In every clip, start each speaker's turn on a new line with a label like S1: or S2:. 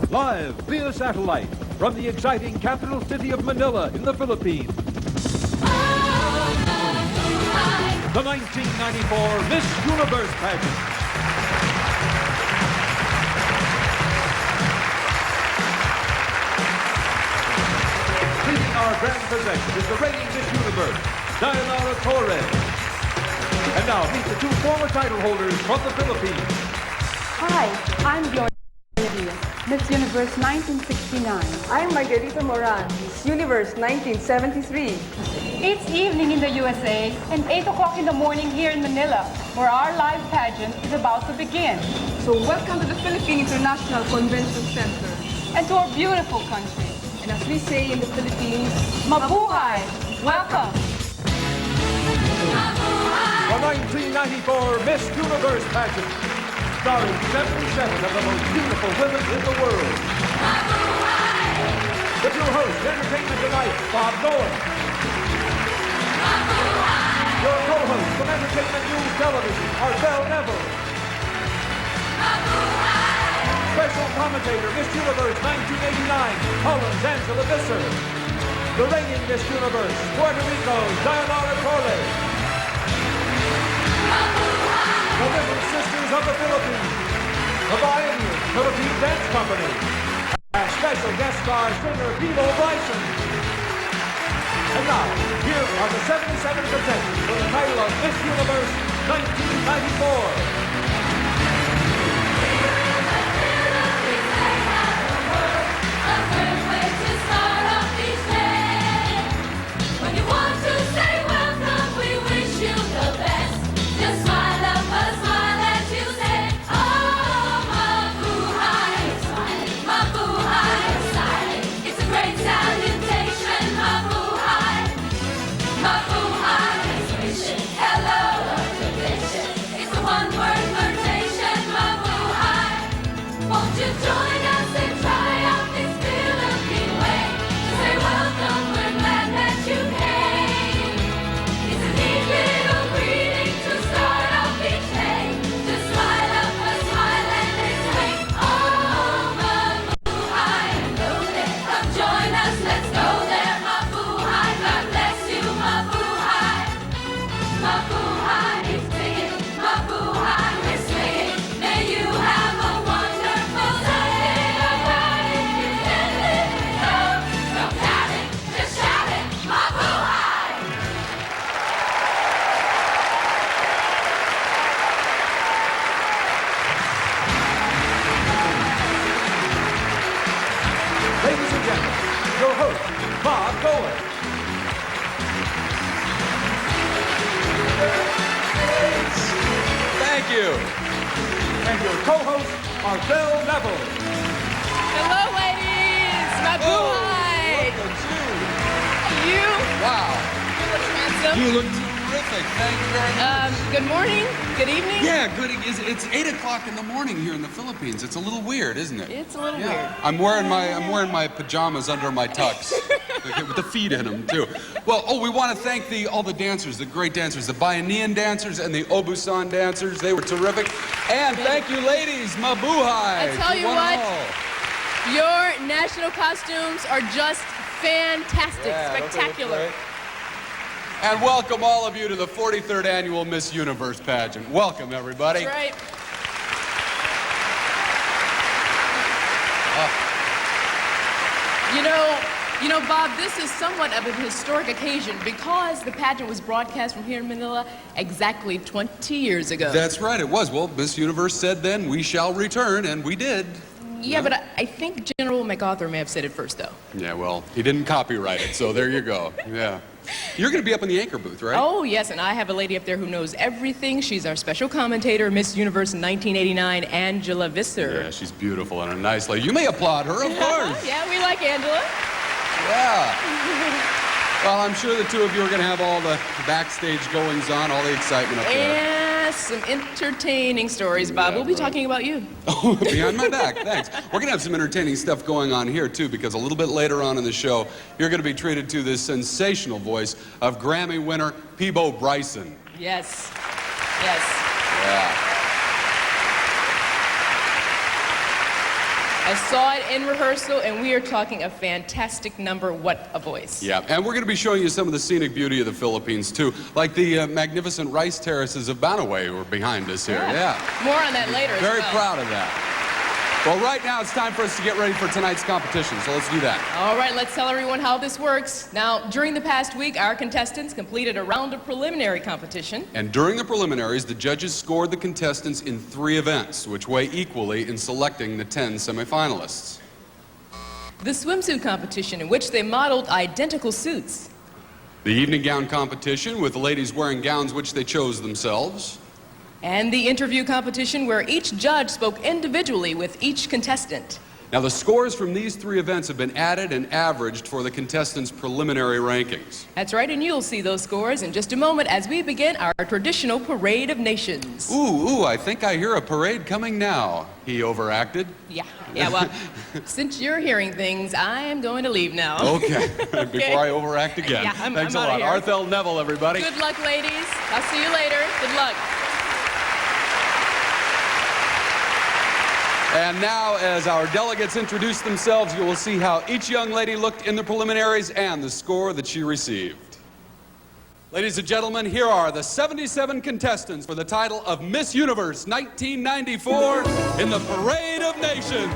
S1: live via satellite from the exciting capital city of Manila in the Philippines. The 1994 Miss Universe pageant. Leading our grand procession is the reigning Miss Universe, Dayanara Torres. And now meet the two former title holders from the Philippines.
S2: Hi, I'm Gloria Diaz, Miss Universe 1969.
S3: I'm Margarita Moran, Miss Universe 1973.
S2: It's evening in the USA and 8 o'clock in the morning here in Manila, where our live pageant is about to begin.
S3: So welcome to the Philippine International Convention Center.
S2: And to our beautiful country.
S3: And as we say in the Philippines,
S2: Mabuhay! Welcome!
S1: The 1994 Miss Universe pageant, starring 77 of the most beautiful women in the world. With your host, Entertainment Tonight, Bob Nolan. Your co-host from Entertainment News Television, Arthel Neville. Special commentator, Miss Universe 1989, Holland's Angela Visser. The reigning Miss Universe, Puerto Rico's Dayanara Torres. The Little Sisters of the Philippines, the Bayanihan Philippine Dance Company, and special guest star singer Bebo Bryson. And now, here are the 77 contestants for the title of Miss Universe 1994. Ladies and gentlemen, your host, Bob Nolan.
S4: Thank you.
S1: And your co-host, Arthel Neville.
S5: Hello, ladies. Mabuhay.
S4: Wow.
S5: You look handsome.
S4: You look terrific. Thank you very much.
S5: Good morning. Good evening.
S4: Yeah, good. It's 8 o'clock in the morning here in the Philippines. It's a little weird, isn't it?
S5: It's a little weird.
S4: I'm wearing my pajamas under my tux with the feet in them too. Well, we want to thank all the dancers, the great dancers, the Bayanihan dancers and the Obusan dancers. They were terrific. And thank you, ladies. Mabuhay.
S5: I tell you what, your national costumes are just fantastic, spectacular.
S4: And welcome all of you to the 43rd annual Miss Universe pageant. Welcome, everybody.
S5: That's right. You know, Bob, this is somewhat of a historic occasion because the pageant was broadcast from here in Manila exactly 20 years ago.
S4: That's right, it was. Well, Miss Universe said then, we shall return, and we did.
S5: Yeah, but I think General MacArthur may have said it first, though.
S4: Yeah, well, he didn't copyright it, so there you go. Yeah. You're going to be up in the anchor booth, right?
S5: Oh, yes, and I have a lady up there who knows everything. She's our special commentator, Miss Universe 1989, Angela Visser.
S4: Yeah, she's beautiful and a nice lady. You may applaud her, of course.
S5: Yeah, we like Angela.
S4: Yeah. Well, I'm sure the two of you are going to have all the backstage goings-on, all the excitement up there.
S5: And some entertaining stories, Bob. We'll be talking about you.
S4: Oh, behind my back, thanks. We're going to have some entertaining stuff going on here, too, because a little bit later on in the show, you're going to be treated to this sensational voice of Grammy winner Bebo Bryson.
S5: Yes. Yes.
S4: Yeah.
S5: I saw it in rehearsal, and we are talking a fantastic number. What a voice.
S4: Yeah, and we're going to be showing you some of the scenic beauty of the Philippines, too, like the magnificent rice terraces of Banaway who are behind us here. Yeah.
S5: More on that later as
S4: Very
S5: well.
S4: proud of that. Well, right now it's time for us to get ready for tonight's competition, so let's do that.
S5: All right, let's tell everyone how this works. Now, during the past week, our contestants completed a round of preliminary competition.
S4: And during the preliminaries, the judges scored the contestants in 3 events, which weigh equally in selecting the 10 semifinalists.
S5: The swimsuit competition, in which they modeled identical suits.
S4: The evening gown competition, with the ladies wearing gowns which they chose themselves.
S5: And the interview competition, where each judge spoke individually with each contestant.
S4: Now, the scores from these 3 events have been added and averaged for the contestants' preliminary rankings.
S5: That's right, and you'll see those scores in just a moment as we begin our traditional Parade of Nations.
S4: Ooh, I think I hear a parade coming now. He overacted.
S5: Yeah, well, since you're hearing things, I am going to leave now.
S4: Okay, before I overact again.
S5: Yeah,
S4: Thanks
S5: I'm
S4: a lot.
S5: outta here.
S4: Arthel Neville, everybody.
S5: Good luck, ladies. I'll see you later. Good luck.
S4: And now, as our delegates introduce themselves, you will see how each young lady looked in the preliminaries and the score that she received. Ladies and gentlemen, here are the 77 contestants for the title of Miss Universe 1994 in the Parade of Nations.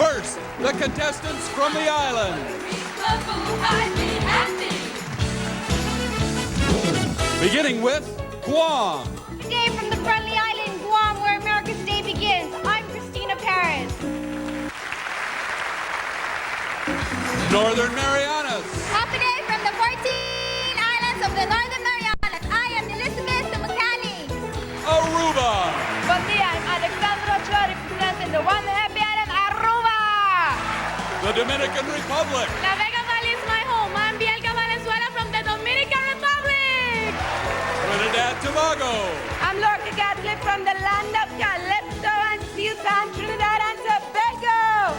S4: First, the contestants from the island. Beginning with Guam.
S6: Today from the friendly island, Guam, where America's day begins, I'm Christina Paris.
S4: Northern Marianas.
S6: Happy day from the 14 islands of the Northern Marianas. I am Elizabeth Tumakani.
S4: Aruba.
S2: Bon dia, I'm Alexandra Ochoa representing the one happy island, Aruba.
S4: The Dominican Republic.
S2: La Vega Valley is my home. I'm Bielka Valenzuela from the Dominican Republic.
S4: Trinidad Tobago.
S2: I'm Lorca Catholic from the land of Calypso and Susan, Trinidad and Tobago.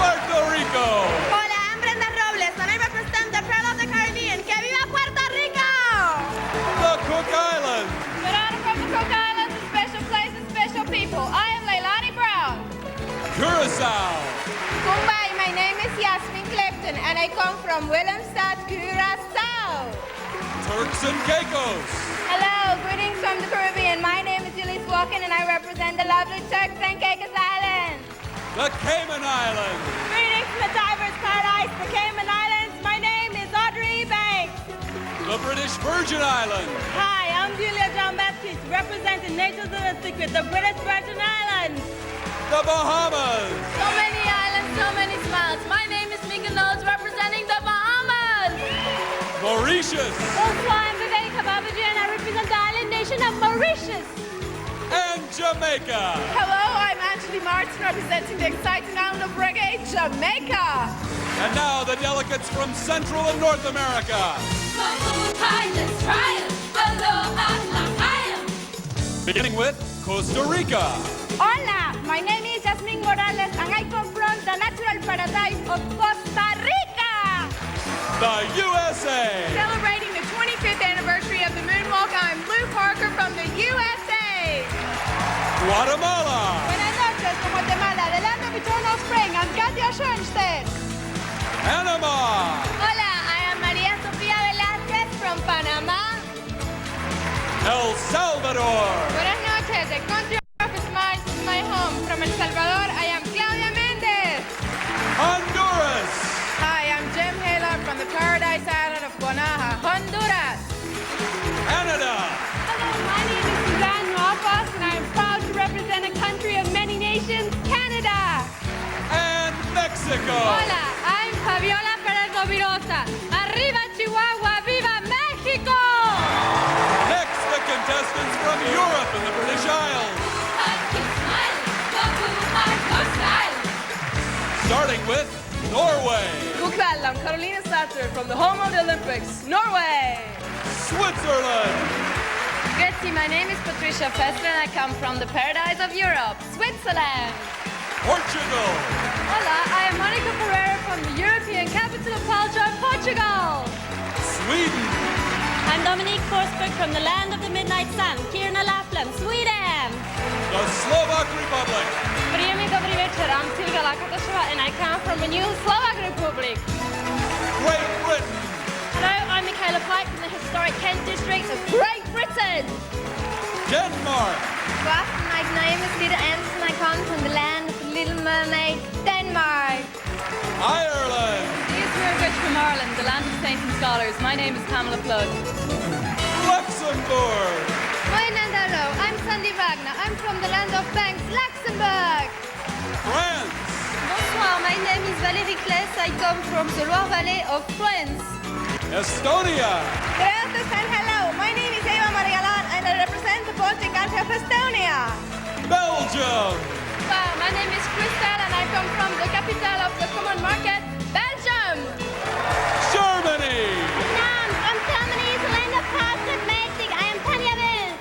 S4: Puerto Rico.
S6: Hola, I'm Brenda Robles, and I represent the Pearl of the Caribbean. Que viva Puerto Rico!
S4: The Cook Islands.
S2: Banana from the Cook Islands, a special place and special people. I am Leilani Brown.
S4: Curacao.
S6: Kumbay, my name is Yasmin Clifton, and I come from Willemstad, Curacao.
S4: Turks and Caicos.
S6: Hello, greetings from the Caribbean. My name is Elise Walken, and I represent the lovely Turks and Caicos Islands.
S4: The Cayman Islands.
S6: Greetings from the diver's paradise, the Cayman Islands. My name is Audrey Banks.
S4: The British Virgin Islands.
S6: Hi, I'm Julia John-Baptiste, representing Natures of the Secret, the British Virgin Islands.
S4: The Bahamas.
S6: So many islands, so many smiles. My name is Mika Knowles, representing the Bahamas.
S4: Mauritius.
S6: Bonsoir, I'm Viveka Babaji, and I represent the island nation of Mauritius.
S4: And Jamaica.
S2: Hello, I'm Angeli Martin representing the exciting island of reggae, Jamaica.
S4: And now the delegates from Central and North America. Beginning with Costa Rica.
S6: Hola, my name is Jasmine Morales, and I come from the natural paradise of Costa Rica.
S4: The USA.
S2: Celebrating the 25th anniversary of the moonwalk, I'm Lou Parker from the USA.
S4: Guatemala.
S2: Buenas noches, from Guatemala, the land of eternal spring, I'm Katia Schoenstedt.
S4: Panama.
S6: Hola, I am Maria Sofia Velázquez from Panama.
S4: El Salvador.
S2: Buenas noches, the country of smiles is my home. From El Salvador, I am Claudia Mendez.
S4: Honduras.
S2: Hi, I'm Jem Haler from the paradise island of Guanaja, Honduras.
S4: Canada.
S2: Hello, my name is Suzanne Rojas, and I am proud to represent a country of many nations, Canada.
S4: And Mexico.
S2: Hola, I'm Fabiola Perez Rovirosa. Arriba Chihuahua, viva Mexico!
S4: Next, the contestants from Europe and the British Isles. Starting with Norway.
S3: God kväll, I'm Carolina Satter from the home of the Olympics, Norway.
S4: Switzerland.
S6: Grazie, my name is Patricia Fester, and I come from the paradise of Europe, Switzerland.
S4: Portugal.
S2: Hola, I am Monica Pereira from the European capital of culture, Portugal.
S4: Sweden.
S7: I'm Dominique Forsberg from the land of the midnight sun, Kiruna, Lapland, Sweden.
S4: The Slovak Republic.
S2: Príjemný dobrý večer,
S7: I come from the new Slovak Republic.
S1: Great Britain.
S7: Hello, I'm Michaela Pike from the historic Kent district of Great Britain.
S1: Denmark.
S6: Good afternoon, my name is Lita Anderson. I come from the land of the Little Mermaid, Denmark.
S1: Ireland.
S3: Rich from Ireland, the land of saints and scholars. My name is Pamela Flood.
S1: Luxembourg.
S6: Hello, I'm Sandy Wagner. I'm from the land of banks, Luxembourg.
S1: France.
S6: Bonsoir, my name is Valérie Kless. I come from the Loire Valley of France.
S1: Estonia.
S6: Gracias and hello. My name is Eva Marialan and I represent the Baltic country of Estonia.
S1: Belgium.
S2: Wow, my name is Crystal and I come from the capital of the common market, Belgium.
S1: Germany.
S6: From Germany, the land of past and magic. I am Tanya Will.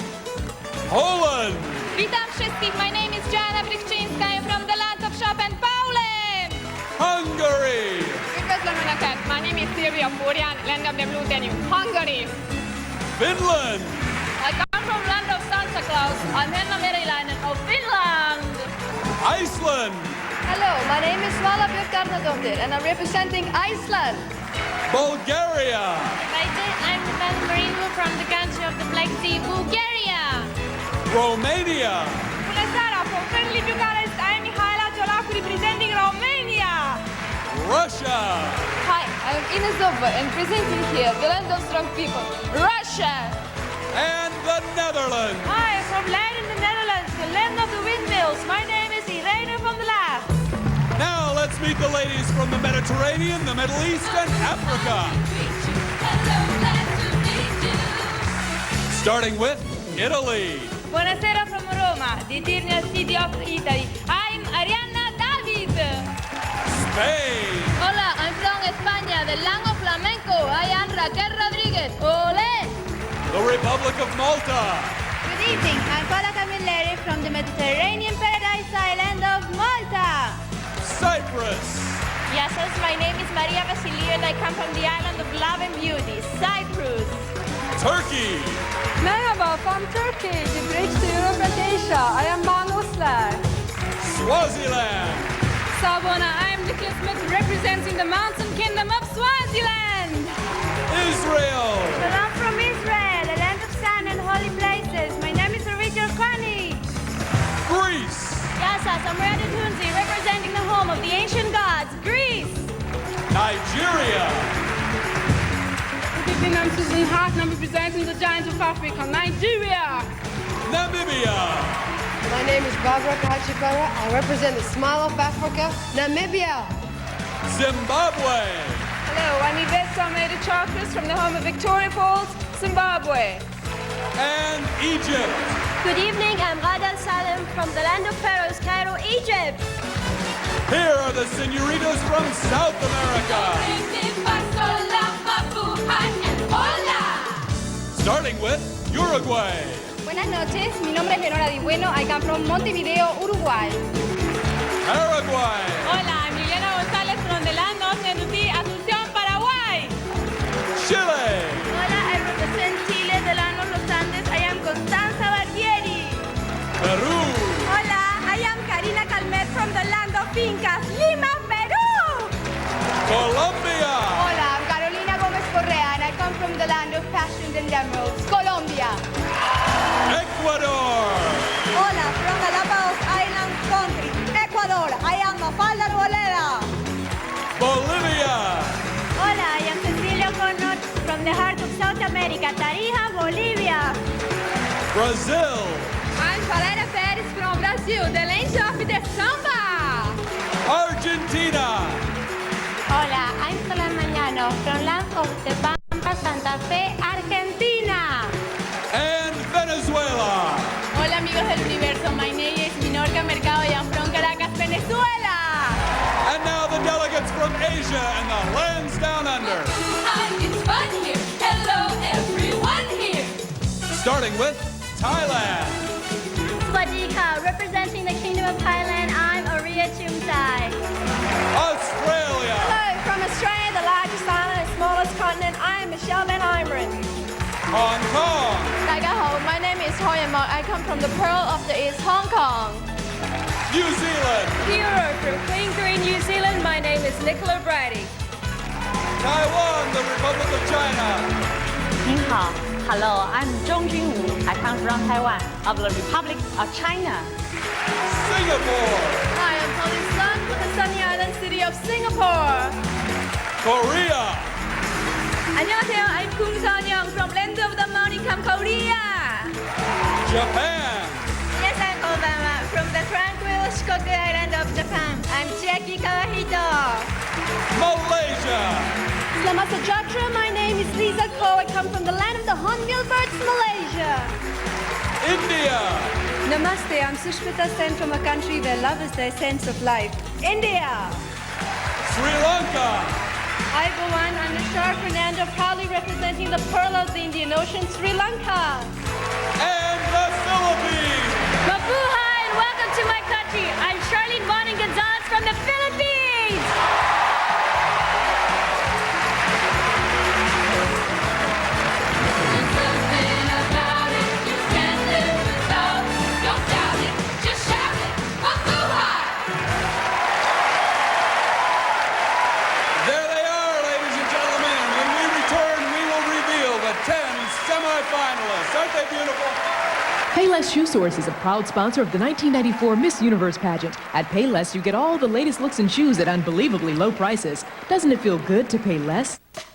S1: Poland.
S2: Witam wszystkich. My name is Joanna Brychczyńska. I am from the land of Chopin, Poland.
S1: Hungary.
S2: Üdvözlöm Önöket! My name is Silvia Furian, land of the Blue Danube, Hungary.
S1: Finland.
S2: I come from land of Santa Claus. I'm Henna Meriläinen of Finland.
S1: Iceland.
S6: Hello, my name is Vala Björkarnadottir and I'm representing Iceland.
S1: Bulgaria.
S7: I'm Val Marino from the country of the Black Sea, Bulgaria.
S1: Romania.
S2: Bună seara! From friendly Bucharest, I am Mihaela Ciolacu representing Romania.
S1: Russia.
S2: Hi, I'm Ines Dobber and presenting here the land of strong people, Russia.
S1: And the Netherlands.
S2: Hi, from Leiden, the Netherlands, the land of the windmills. My name is Irene van der Laag.
S1: Now let's meet the ladies from the Mediterranean, the Middle East, and Africa. Starting with Italy.
S2: Buonasera from Roma, the eternal city of Italy. I'm Arianna David.
S1: Spain.
S2: Hola, I'm from España, the land of flamenco. I am Raquel Rodriguez. Ole!
S1: The Republic of Malta.
S6: Good evening, I'm Paula Camilleri from the Mediterranean paradise island of Malta.
S1: Cyprus.
S7: Yes, my name is Maria Vasiliou and I come from the island of love and beauty, Cyprus.
S1: Turkey.
S2: Merhaba, from Turkey, the bridge to Europe and Asia. I am Manuslar.
S1: Swaziland.
S2: Sabona, I am Nicholas Smith representing the mountain kingdom of Swaziland.
S1: Israel.
S6: Well, I'm from Israel, a land of sun and holy places. My name is Richard Kwani.
S1: Greece.
S7: Yes, I'm Rada Tunzi, representing the home of the ancient gods, Greece.
S1: Nigeria.
S2: Good evening, I'm Susan Hart and I'm representing the giant of Africa, Nigeria.
S1: Namibia.
S8: My name is Barbara Kachipara. I represent the Smile of Africa, Namibia.
S1: Zimbabwe.
S2: Hello, I'm Yvette Salmeda Charkis from the home of Victoria Falls, Zimbabwe.
S1: And Egypt.
S7: Good evening, I'm Radal Salem from the land of pharaohs, Cairo, Egypt.
S1: Here are the senoritas from South America. Starting with Uruguay.
S6: Buenas noches, mi nombre es Leonora Di Bueno. I come from Montevideo, Uruguay.
S1: Paraguay.
S2: Hola, I'm Liliana González from the land of Nenutí, Asunción, Paraguay.
S1: Chile.
S6: Hola, I represent Chile, the land of los Andes. I am Constanza Barbieri.
S1: Peru.
S6: Hola, I am Karina Calmet from the land of Incas, Lima, Peru.
S1: Colombia.
S6: Hola, I'm Carolina Gomez Correa and I come from the land of passions and emeralds, Colombia.
S1: Ecuador.
S6: Hola, from Galapagos Island country, Ecuador. I am Mafalda Arboleda.
S1: Bolivia.
S6: Hola, I am Cecilia O'Connor from the heart of South America, Tarija, Bolivia.
S1: Brazil.
S2: I'm Valéria Pérez from Brazil, the land of the samba.
S1: Argentina.
S6: Hola, I'm Solan Mañano from land of the Pampa, Santa Fe, Argentina.
S1: And Venezuela.
S2: Hola amigos del universo, my name is Minorca Mercado y I'm from Caracas, Venezuela.
S1: And now the delegates from Asia and the lands down under.
S2: It's fun here. Hello everyone here.
S1: Starting with Thailand.
S7: Swadika, representing the Kingdom of Thailand, I'm Aria Chumthai.
S1: Australia.
S6: Hello, from Australia, the largest island and smallest continent. I am Michelle Van Imeren.
S1: Hong Kong.
S6: Daga Ho, my name is Hoya Mok. I come from the Pearl of the East, Hong Kong.
S4: New Zealand.
S7: Hero from Queen Green, New Zealand. My name is Nicola Brady.
S4: Taiwan, the Republic of China.
S9: 您好 ，Hello, I'm Zhong Junwu. I come from Taiwan, of the Republic of China.
S4: Singapore.
S3: Hi, I'm Polly Sun from the sunny island city of Singapore.
S4: Korea.
S3: 안녕하세요, I'm Kung Sun-young from land of the morning, Korea.
S4: Japan.
S7: Yes, I'm Obama from the tranquil Shikoku Island of Japan. I'm Chiaki Kawahito.
S4: Malaysia.
S6: Selamat sejahtera. My name is Lisa Ko. I come from the land of the hornbill birds, Malaysia.
S4: India.
S6: Namaste. I'm Sushmita Sen from a country where love is the essence of life, India.
S4: Sri Lanka.
S6: Hi everyone. I'm Nishar Fernando, proudly representing the pearl of the Indian Ocean, Sri Lanka.
S4: And the Philippines.
S6: Mabuhay and welcome to my country. I'm Charlene Bonin Gonzalez from the Philippines.
S4: There they are, ladies and gentlemen. When we return, we will reveal the 10 semifinalists. Aren't they beautiful?
S10: Payless Shoe Source is a proud sponsor of the 1994 Miss Universe pageant. At Payless, you get all the latest looks and shoes at unbelievably low prices. Doesn't it feel good to pay less?
S5: And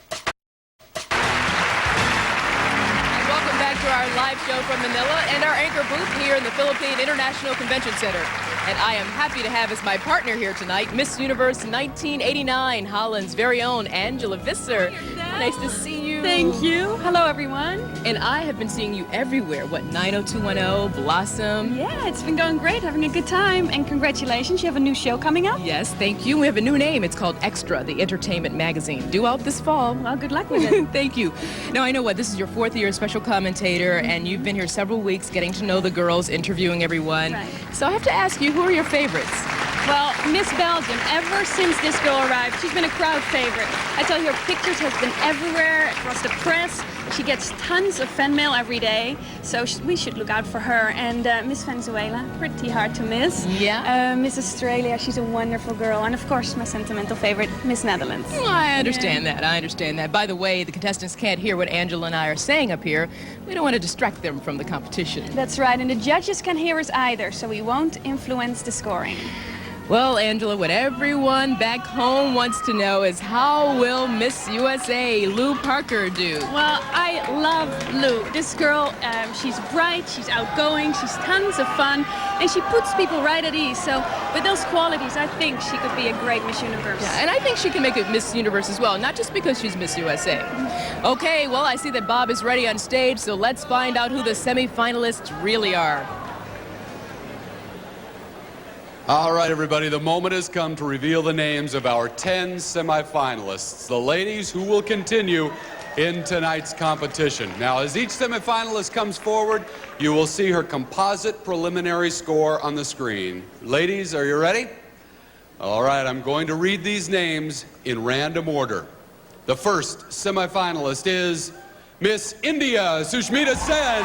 S5: welcome back to our live show from Manila and our anchor booth here in the Philippine International Convention Center. And I am happy to have as my partner here tonight, Miss Universe 1989, Holland's very own Angela Visser. Nice to see you.
S2: Thank you. Hello, everyone.
S5: And I have been seeing you everywhere. What, 90210, Blossom?
S2: Yeah, it's been going great, having a good time. And congratulations, you have a new show coming up?
S5: Yes, thank you. We have a new name. It's called Extra, the entertainment magazine. Due out this fall.
S2: Well, good luck with it.
S5: Thank you. Now, I know what, this is your 4th year as special commentator, and you've been here several weeks getting to know the girls, interviewing everyone.
S2: Right.
S5: So I have to ask you, who are your favorites?
S2: Well, Miss Belgium, ever since this girl arrived, she's been a crowd favorite. I tell you, her pictures have been everywhere across the press. She gets tons of fan mail every day, so we should look out for her. And Miss Venezuela, pretty hard to miss.
S5: Yeah.
S2: Miss Australia, she's a wonderful girl. And of course, my sentimental favorite, Miss Netherlands.
S5: I understand that. I understand that. By the way, the contestants can't hear what Angela and I are saying up here. We don't want to distract them from the competition.
S2: That's right, and the judges can't hear us either, so we won't influence the scoring.
S5: Well, Angela, what everyone back home wants to know is how will Miss USA Lou Parker do?
S2: Well, I love Lou. This girl, she's bright, she's outgoing, she's tons of fun, and she puts people right at ease. So with those qualities, I think she could be a great Miss Universe.
S5: Yeah, and I think she can make it Miss Universe as well, not just because she's Miss USA. Okay, well, I see that Bob is ready on stage, so let's find out who the semifinalists really are.
S4: All right, everybody, the moment has come to reveal the names of our 10 semifinalists, the ladies who will continue in tonight's competition. Now, as each semifinalist comes forward, you will see her composite preliminary score on the screen. Ladies, are you ready? All right, I'm going to read these names in random order. The first semifinalist is Miss India, Sushmita Sen.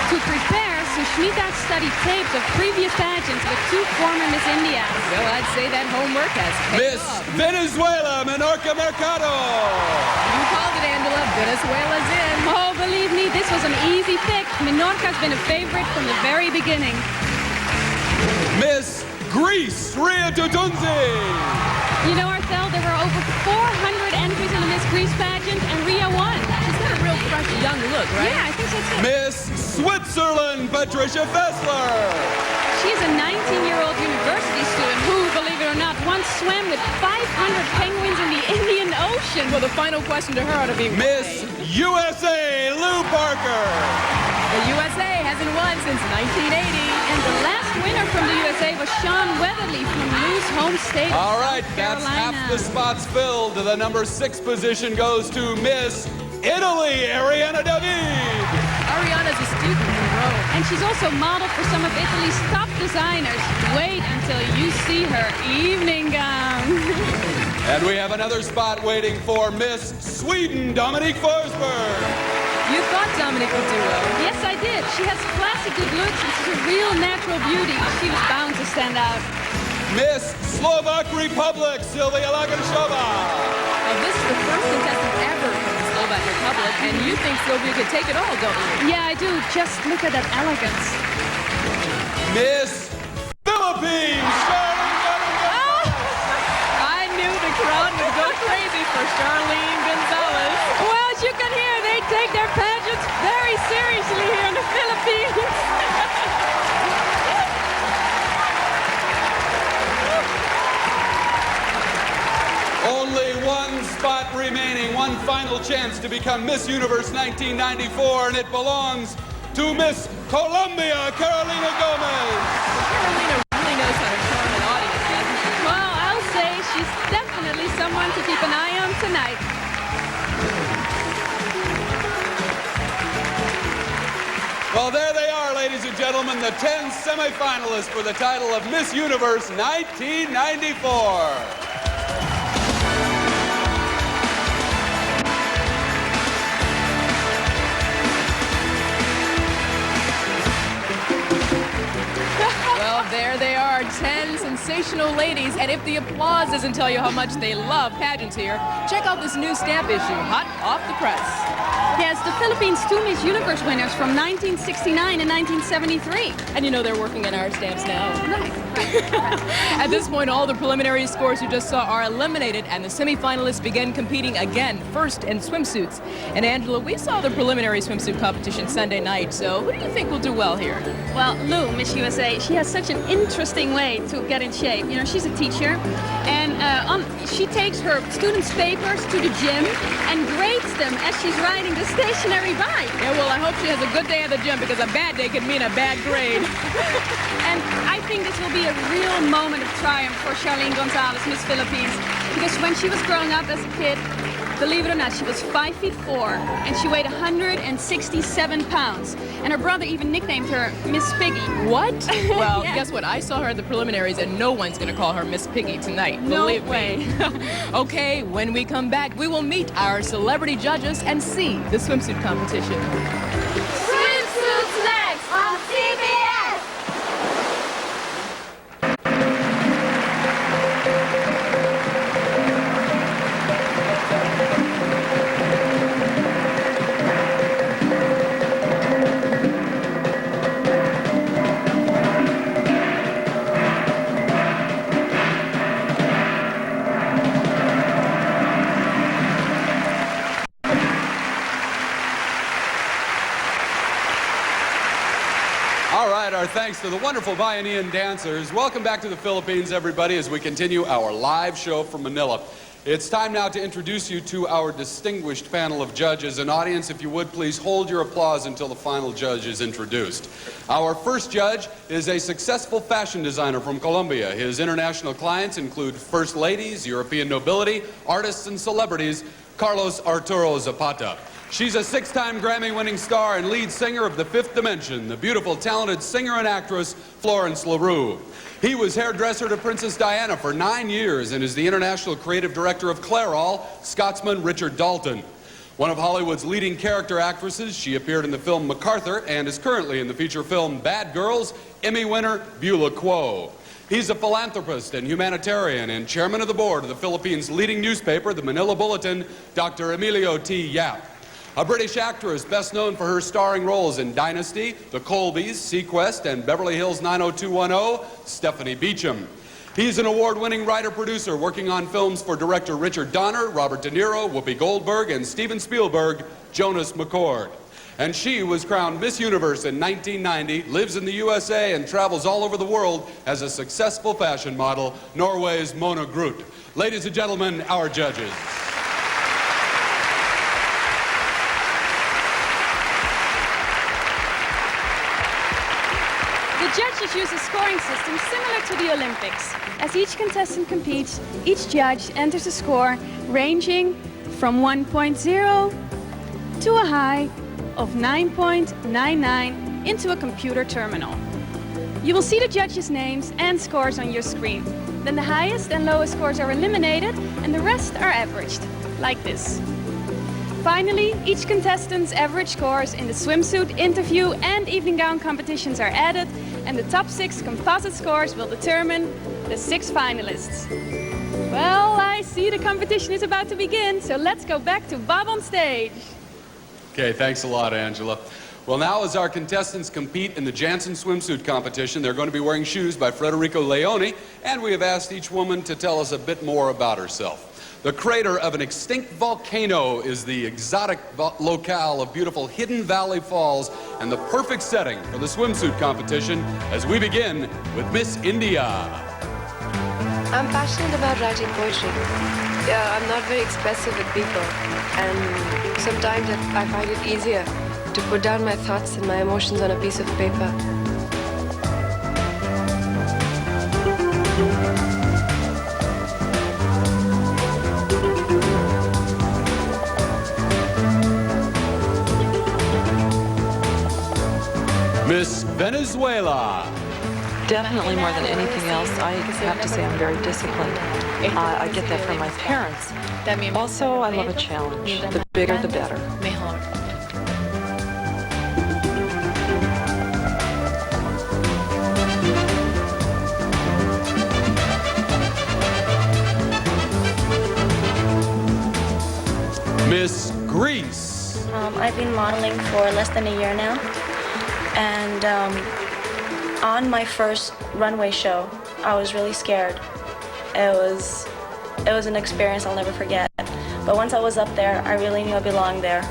S2: To prepare, Sushmita studied tapes of previous pageants with 2 former Miss India.
S5: Well, I'd say that homework has paid
S4: Miss
S5: off.
S4: Venezuela, Menorca Mercado.
S5: You called it, Angela. Venezuela's in.
S2: Oh, believe me, this was an easy pick. Menorca's been a favorite from the very beginning.
S4: Miss Greece, Ria Tutunzi.
S2: You know, Arthel, there were over 400 entries in the Miss Greece pageant, and Ria won.
S5: She's got a real fresh young look, right?
S2: Yeah, I think so too.
S4: Miss Switzerland, Patricia Fessler.
S2: She's a 19-year-old university student who, believe it or not, once swam with 500 penguins in the Indian Ocean.
S5: Well, the final question to her ought to be
S4: Miss USA, Lou Parker.
S5: The USA hasn't won since 1980.
S2: And the last winner from the USA was Sean Weatherly from Lou's home state.
S4: All right,
S2: South
S4: that's
S2: Carolina.
S4: half the spots filled. The number 6 position goes to Miss Italy, Ariana David.
S5: Ariana's a student in Rome.
S2: And she's also modeled for some of Italy's top designers. Wait until you see her evening gown.
S4: And we have another spot waiting for Miss Sweden, Dominique Forsberg.
S5: You thought Dominique would do well.
S2: Yes, I did. She has classy good looks and she's a real natural beauty. She was bound to stand out.
S4: Miss Slovak Republic, Sylvia Laganshova.
S5: Now, this is the first contestant ever from the Slovak Republic, and you think Sylvia could take it all, don't you?
S2: Yeah, I do. Just look at that elegance.
S4: Miss Philippines, Charlene Gonzalez.
S5: I knew the crowd would go crazy for Charlene Gonzalez.
S2: Well, as you can hear, they take their pageants very seriously here in the Philippines.
S4: Only one spot remaining, one final chance to become Miss Universe 1994, and it belongs to Miss Colombia, Carolina Gomez.
S5: Carolina really knows how to charm an audience, doesn't she?
S2: Well, I'll say she's definitely someone to keep an eye on tonight.
S4: Well, there they are, ladies and gentlemen, the 10 semifinalists for the title of Miss Universe 1994.
S5: Well, there they are, 10 sensational ladies. And if the applause doesn't tell you how much they love pageants here, check out this new stamp issue, hot off the press.
S2: Yes, the Philippines' 2 Miss Universe winners from 1969 and 1973.
S5: And you know they're working on our stamps now.
S2: Right.
S5: At this point, all the preliminary scores you just saw are eliminated, and the semifinalists begin competing again, first in swimsuits. And Angela, we saw the preliminary swimsuit competition Sunday night, so who do you think will do well here?
S2: Well, Lou, Miss USA, she has such an interesting way to get in shape. You know, she's a teacher, and she takes her students' papers to the gym and grades them as she's riding the stationary bike.
S5: Yeah, well, I hope she has a good day at the gym, because a bad day could mean a bad grade.
S2: And I think this will be a real moment of triumph for Charlene Gonzalez, Miss Philippines, because when she was growing up as a kid, believe it or not, she was 5'4", and she weighed 167 pounds. And her brother even nicknamed her Miss Piggy.
S5: What? Well,
S2: Yeah.
S5: guess what? I saw her at the preliminaries, and no one's going to call her Miss Piggy tonight.
S2: No
S5: Believe
S2: way.
S5: me. Okay, when we come back, we will meet our celebrity judges and see the swimsuit competition.
S6: Swimsuits next on CBS.
S4: All right, our thanks to the wonderful Bahianian dancers. Welcome back to the Philippines, everybody, as we continue our live show from Manila. It's time now to introduce you to our distinguished panel of judges. And audience, if you would, please hold your applause until the final judge is introduced. Our first judge is a successful fashion designer from Colombia. His international clients include first ladies, European nobility, artists, and celebrities. Carlos Arturo Zapata. She's a 6-time Grammy-winning star and lead singer of The Fifth Dimension, the beautiful, talented singer and actress Florence LaRue. He was hairdresser to Princess Diana for 9 years and is the international creative director of Clairol, Scotsman Richard Dalton. One of Hollywood's leading character actresses, she appeared in the film MacArthur and is currently in the feature film Bad Girls, Emmy winner Beulah Quo. He's a philanthropist and humanitarian and chairman of the board of the Philippines' leading newspaper, the Manila Bulletin, Dr. Emilio T. Yap. A British actress best known for her starring roles in Dynasty, The Colbys, Sequest, and Beverly Hills 90210, Stephanie Beacham. He's an award-winning writer-producer working on films for director Richard Donner, Robert De Niro, Whoopi Goldberg, and Steven Spielberg, Jonas McCord. And she was crowned Miss Universe in 1990, lives in the USA, and travels all over the world as a successful fashion model, Norway's Mona Groth. Ladies and gentlemen, our judges.
S2: The judges use a scoring system similar to the Olympics. As each contestant competes, each judge enters a score ranging from 1.0 to a high of 9.99 into a computer terminal. You will see the judges' names and scores on your screen. Then the highest and lowest scores are eliminated and the rest are averaged, like this. Finally, each contestant's average scores in the swimsuit, interview, and evening gown competitions are added and the top 6 composite scores will determine the 6 finalists. Well, I see the competition is about to begin, so let's go back to Bob on stage.
S4: Okay, thanks a lot, Angela. Well, now as our contestants compete in the Janssen swimsuit competition, they're going to be wearing shoes by Federico Leone, and we have asked each woman to tell us a bit more about herself. The crater of an extinct volcano is the exotic locale of beautiful Hidden Valley Falls and the perfect setting for the swimsuit competition as we begin with Miss India.
S8: I'm passionate about writing poetry. I'm not very expressive with people, and sometimes I find it easier to put down my thoughts and my emotions on a piece of paper.
S4: Miss Venezuela.
S11: Definitely more than anything else, I have to say I'm very disciplined. I get that from my parents. Also, I love a challenge. The bigger, the better.
S4: Miss Greece.
S12: I've been modeling for less than a year now. And on my first runway show, I was really scared. It was an experience I'll never forget. But once I was up there, I really knew I belonged there.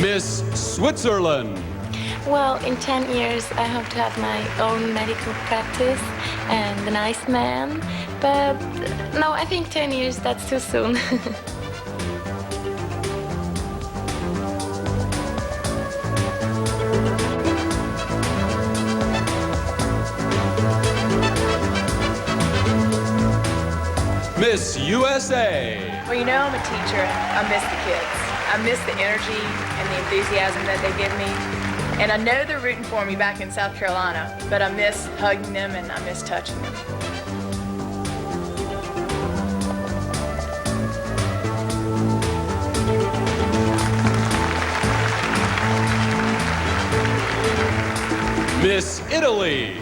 S4: Miss Switzerland.
S12: Well, in 10 years, I hope to have my own medical practice and a nice man. But no, I think 10 years, that's too soon.
S4: Miss USA.
S3: Well, you know, I'm a teacher. I miss the kids. I miss the energy and the enthusiasm that they give me. And I know they're rooting for me back in South Carolina, but I miss hugging them and I miss touching them.
S4: Miss Italy.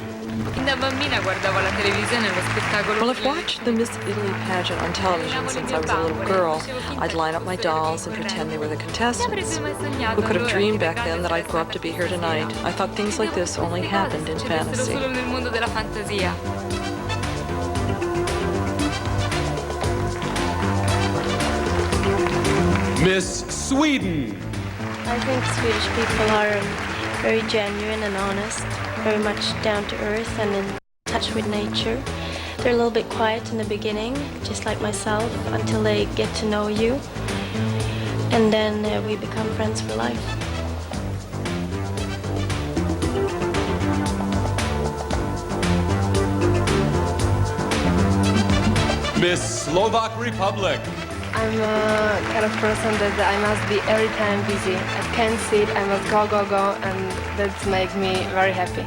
S5: Da bambina guardavo la televisione lo spettacolo.
S11: Well, I've watched the Miss Italy pageant on television since I was a little girl. I'd line up my dolls and pretend they were the contestants. Who could have dreamed back then that I'd grow up to be here tonight? I thought things like this only happened in fantasy.
S5: Solo nel mondo della fantasia.
S4: Miss Sweden.
S12: I think Swedish people are very genuine and honest, very much down to earth and in touch with nature. They're a little bit quiet in the beginning, just like myself, until they get to know you. And then we become friends for life.
S4: Miss Slovak Republic.
S8: I'm a kind of person that I must be every time busy. I can't sit, I must go, and that makes me very happy.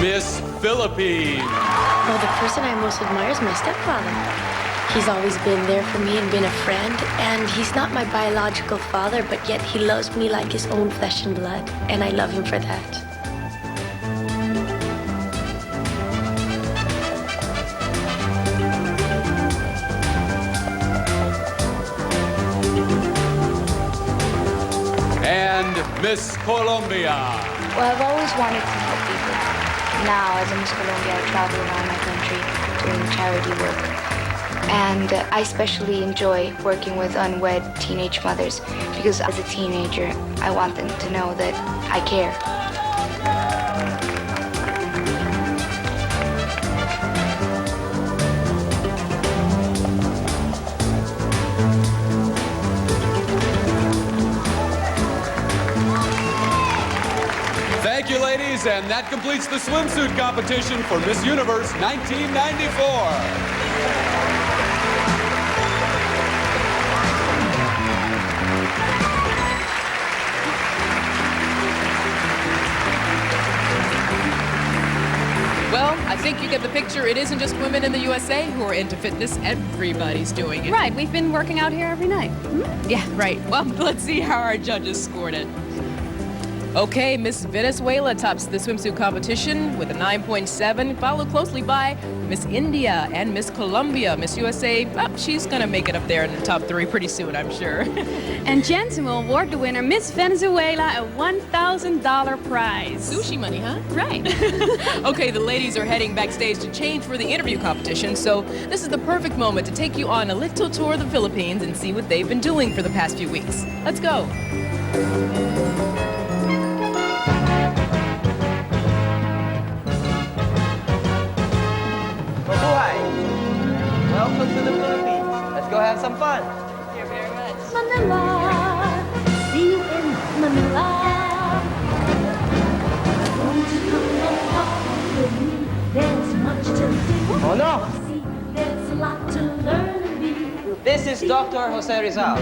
S4: Miss Philippines.
S12: Well, the person I most admire is my stepfather. He's always been there for me and been a friend, and he's not my biological father, but yet he loves me like his own flesh and blood, and I love him for that.
S4: And Miss Colombia.
S13: Well, I've always wanted to help people. Now, as a Miss Colombia, I travel around my country doing charity work. And I especially enjoy working with unwed teenage mothers because as a teenager, I want them to know that I care.
S4: Thank you, ladies. ladies, and that completes the swimsuit competition for Miss Universe 1994.
S5: Well, I think you get the picture. It isn't just women in the USA who are into fitness. Everybody's doing it.
S2: Right, we've been working out here every night.
S5: Yeah, right. Well, let's see how our judges scored it. Okay, Miss Venezuela tops the swimsuit competition with a 9.7, followed closely by Miss India and Miss Colombia. Miss USA, she's gonna make it up there in the top 3 pretty soon, I'm sure.
S2: And Jensen will award the winner, Miss Venezuela, a $1,000 prize.
S5: Sushi money, huh?
S2: Right.
S5: Okay, the ladies are heading backstage to change for the interview competition, so this is the perfect moment to take you on a little tour of the Philippines and see what they've been doing for the past few weeks. Let's go.
S14: Welcome to the Philippines. Let's go have some fun.
S5: Thank you very much.
S15: Manila, see you in Manila. Won't you come along with me? There's much to do.
S14: Oh no!
S15: There's a lot to learn and be.
S14: This is Dr. Jose Rizal,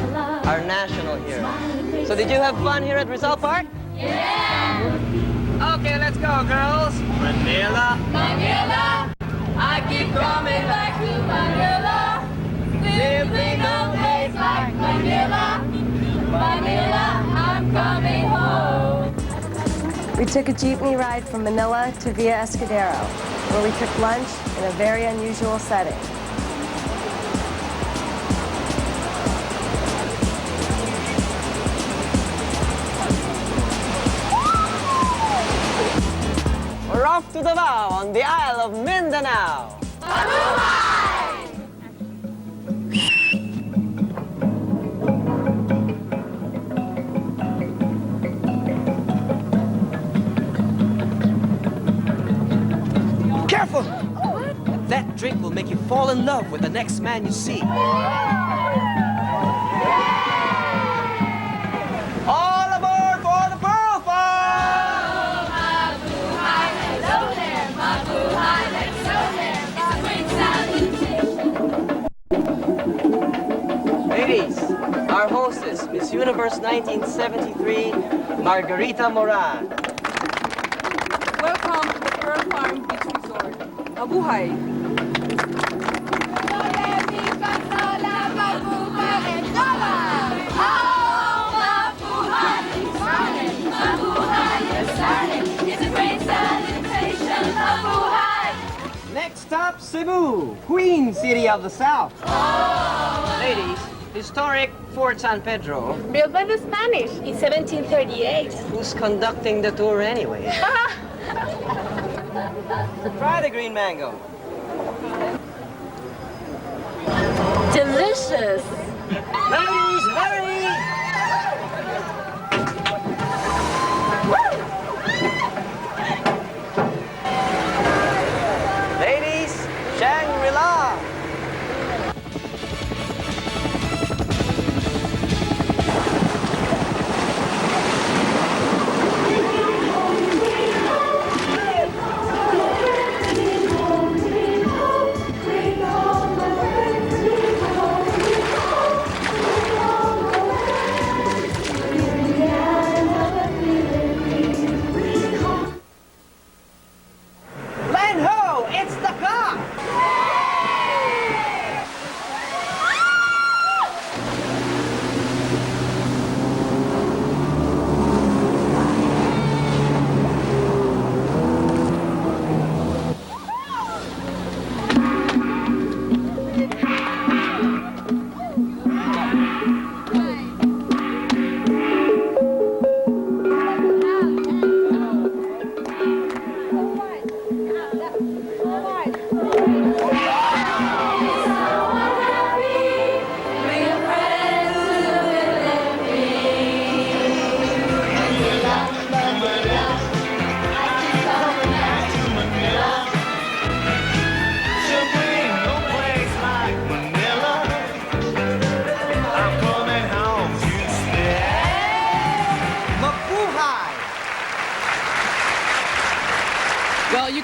S14: our national hero. So did you have fun here at Rizal Park?
S15: Yeah!
S14: Okay, let's go, girls. Manila.
S15: Manila, I keep coming back to Manila. Simply no place like Manila. Manila, I'm coming home.
S16: We took a jeepney ride from Manila to Villa Escudero, where we took lunch in a very unusual setting.
S14: We're off to Davao on the Isle of Mindanao. Careful! That drink will make you fall in love with the next man you see. All aboard for the Pearl Farm! Ladies, our hostess, Miss Universe 1973, Margarita Moran.
S17: Welcome to the Pearl Farm Beach Resort. Mabuhay!
S14: Next stop, Cebu, Queen City of the South. Ladies, historic Fort San Pedro.
S6: Built by the Spanish in 1738.
S14: Who's conducting the tour anyway? Try the green mango.
S6: Delicious.
S14: Ladies, hurry! Ladies, Shangri-La!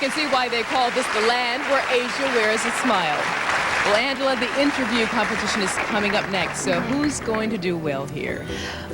S5: can see why they call this the land where Asia wears a smile. Well, Angela, the interview competition is coming up next, so who's going to do well here?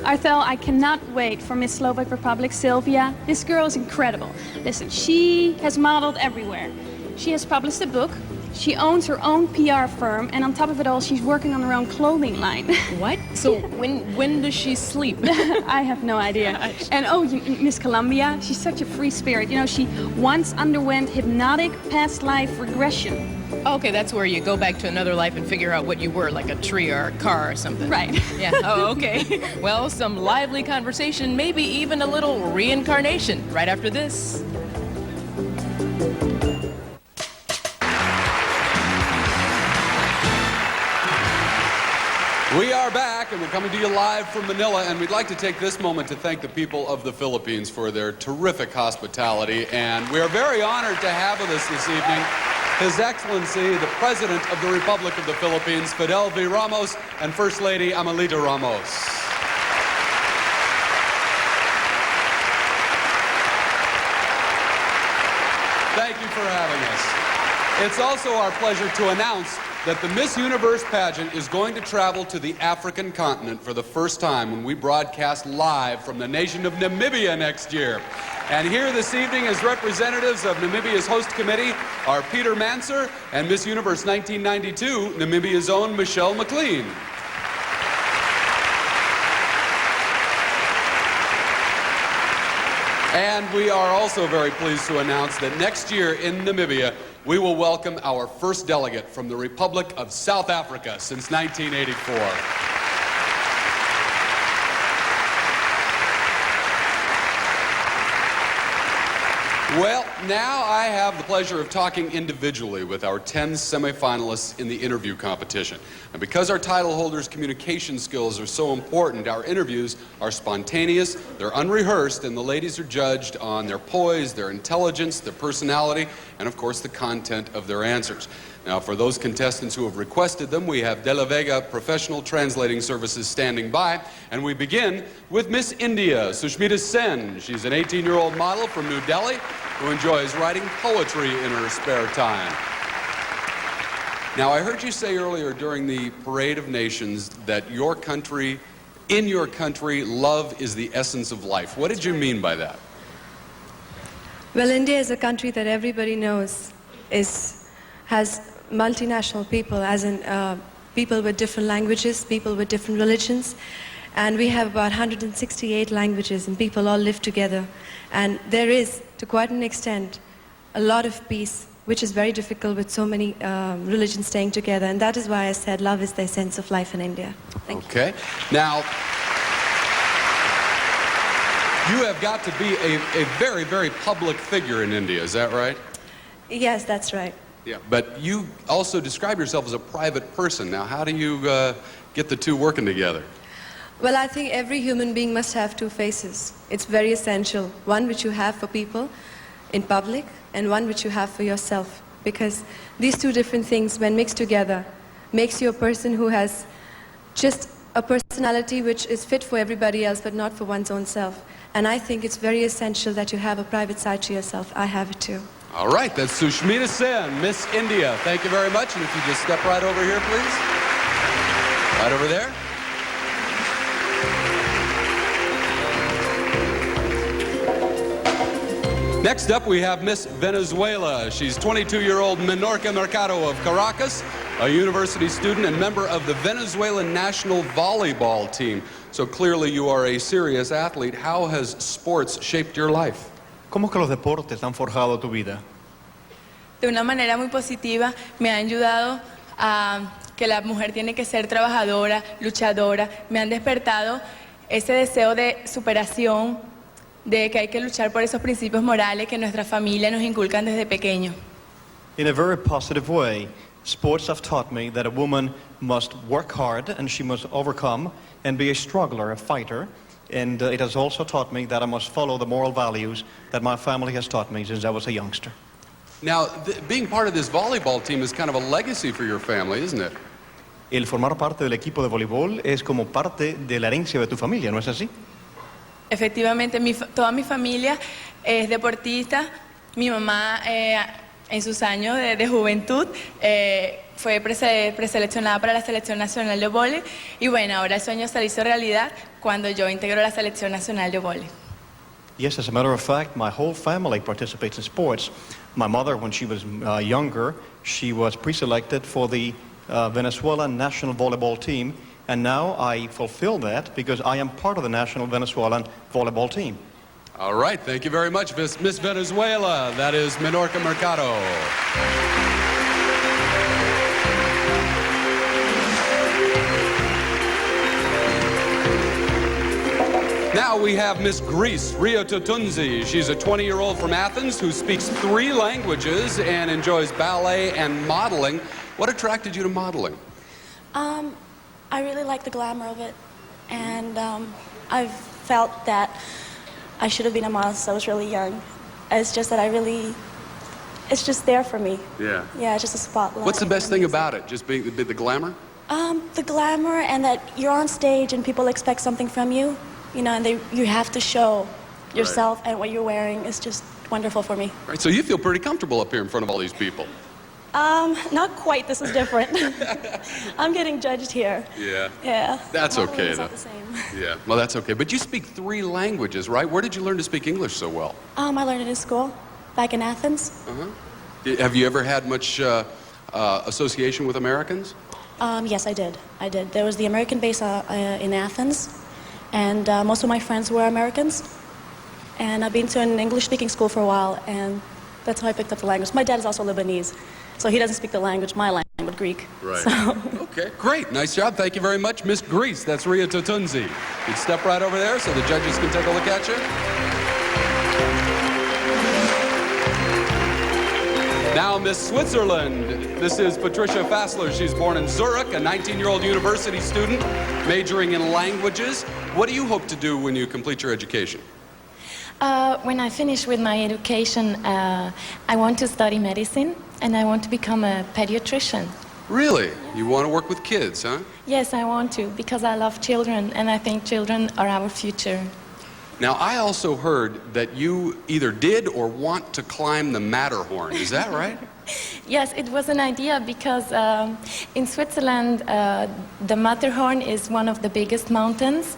S2: Arthel, I cannot wait for Miss Slovak Republic, Sylvia. This girl is incredible. Listen, she has modeled everywhere. She has published a book. She owns her own PR firm, and on top of it all, she's working on her own clothing line.
S5: What? So when does she sleep?
S2: I have no idea. And oh, Miss Columbia, she's such a free spirit. You know, she once underwent hypnotic past life regression.
S5: Okay, that's where you go back to another life and figure out what you were, like a tree or a car or something.
S2: Right.
S5: Yeah. Oh, okay. Well, some lively conversation, maybe even a little reincarnation right after this.
S4: We are back, and we're coming to you live from Manila, and we'd like to take this moment to thank the people of the Philippines for their terrific hospitality, and we are very honored to have with us this evening His Excellency, the President of the Republic of the Philippines, Fidel V. Ramos, and First Lady Amelita Ramos. Thank you for having us. It's also our pleasure to announce that the Miss Universe pageant is going to travel to the African continent for the first time when we broadcast live from the nation of Namibia next year. And here this evening as representatives of Namibia's host committee are Peter Manser and Miss Universe 1992, Namibia's own Michelle McLean. And we are also very pleased to announce that next year in Namibia, we will welcome our first delegate from the Republic of South Africa since 1984. Well, now I have the pleasure of talking individually with our 10 semifinalists in the interview competition. And because our title holders' communication skills are so important, our interviews are spontaneous, they're unrehearsed, and the ladies are judged on their poise, their intelligence, their personality, and of course the content of their answers. Now, for those contestants who have requested them, we have De La Vega Professional Translating Services standing by, and we begin with Miss India, Sushmita Sen. She's an 18-year-old model from New Delhi who enjoys writing poetry in her spare time. Now, I heard you say earlier during the Parade of Nations that your country, in your country, love is the essence of life. What did you mean by that?
S8: Well, India is a country that everybody knows has multinational people, as in people with different languages, people with different religions. And we have about 168 languages, and people all live together. And there is, to quite an extent, a lot of peace, which is very difficult with so many religions staying together. And that is why I said love is the essence of life in India. Thank you.
S4: Okay. Now, you have got to be a very, very public figure in India, is that right?
S8: Yes, that's right.
S4: Yeah, but you also describe yourself as a private person. Now, how do you get the two working together?
S8: Well, I think every human being must have two faces. It's very essential. One which you have for people in public, and one which you have for yourself. Because these two different things, when mixed together, makes you a person who has just a personality which is fit for everybody else, but not for one's own self. And I think it's very essential that you have a private side to yourself. I have it too.
S4: All right, that's Sushmita Sen, Miss India. Thank you very much. And if you just step right over here, please. Right over there. Next up, we have Miss Venezuela. She's 22-year-old Menorca Mercado of Caracas, a university student and member of the Venezuelan national volleyball team. So clearly you are a serious athlete. How has sports shaped your life?
S18: ¿Cómo que los deportes han forjado tu vida?
S3: De una manera muy positiva, me han ayudado a que la mujer tiene que ser trabajadora, luchadora. Me han despertado ese deseo de superación, de que hay que luchar por esos principios morales que nuestra familia nos inculcan desde pequeño.
S18: In a very positive way, sports have taught me that a woman must work hard and she must overcome and be a struggler, a fighter. And it has also taught me that I must follow the moral values that my family has taught me since I was a youngster.
S4: Now, being part of this volleyball team is kind of a legacy for your family, isn't it?
S18: El formar parte del equipo de voleibol es como parte de la herencia de tu familia, ¿no es así?
S3: Efectivamente, toda mi familia es deportista Mi mamá en sus años de juventud fue preseleccionada para la Selección Nacional de Vóley y bueno, ahora el sueño se hizo realidad cuando yo integro la Selección Nacional de Vóley.
S18: Yes, as a matter of fact, my whole family participates in sports. My mother, when she was younger, she was pre-selected for the Venezuelan national volleyball team, and now I fulfill that because I am part of the national Venezuelan volleyball team.
S4: All right, thank you very much, Miss Venezuela. That is Minorca Mercado. Now we have Miss Greece, Ria Tutunzi. She's a 20-year-old from Athens who speaks 3 languages and enjoys ballet and modeling. What attracted you to modeling?
S19: I really like the glamour of it, and I've felt that I should have been a model since I was really young. It's just that it's just there for me.
S4: Yeah.
S19: Yeah, it's just a spotlight.
S4: What's the best thing about it? Just being the glamour?
S19: The glamour and that you're on stage and people expect something from you, you know, and you have to show yourself and what you're wearing is just wonderful for me.
S4: Right, so you feel pretty comfortable up here in front of all these people.
S19: Not quite. This is different. I'm getting judged here.
S4: Yeah.
S19: Yeah.
S4: That's
S19: Modeling
S4: okay,
S19: is
S4: though.
S19: not the same.
S4: Yeah, well, that's okay. But you speak 3 languages, right? Where did you learn to speak English so well?
S19: I learned it in school, back in Athens.
S4: Uh-huh. Have you ever had much association with Americans?
S19: Yes, I did. There was the American base in Athens, and most of my friends were Americans. And I've been to an English-speaking school for a while, and that's how I picked up the language. My dad is also Lebanese, so he doesn't speak the language, my language, Greek.
S4: Right.
S19: So.
S4: Okay, great. Nice job. Thank you very much, Miss Greece. That's Ria Tutunzi. You step right over there so the judges can take a look at you. Now, Miss Switzerland. This is Patricia Fassler. She's born in Zurich, a 19-year-old university student, majoring in languages. What do you hope to do when you complete your education?
S20: When I finish with my education, I want to study medicine and I want to become a pediatrician.
S4: Really? You want to work with kids, huh?
S20: Yes, I want to because I love children and I think children are our future.
S4: Now, I also heard that you either did or want to climb the Matterhorn. Is that right?
S20: Yes, it was an idea because in Switzerland, the Matterhorn is one of the biggest mountains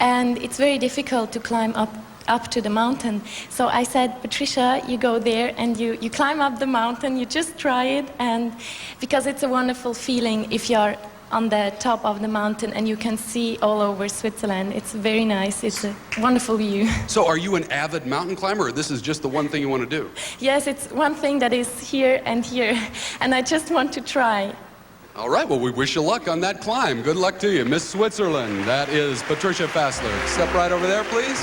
S20: and it's very difficult to climb up to the mountain. So I said, Patricia, you go there and you climb up the mountain, you just try it, and because it's a wonderful feeling if you're on the top of the mountain and you can see all over Switzerland. It's very nice. It's a wonderful view.
S4: So are you an avid mountain climber, or this is just the one thing you want to do?
S20: Yes, it's one thing that is here, and I just want to try.
S4: All right, well, we wish you luck on that climb. Good luck to you. Miss Switzerland, that is Patricia Fassler. Step right over there, please.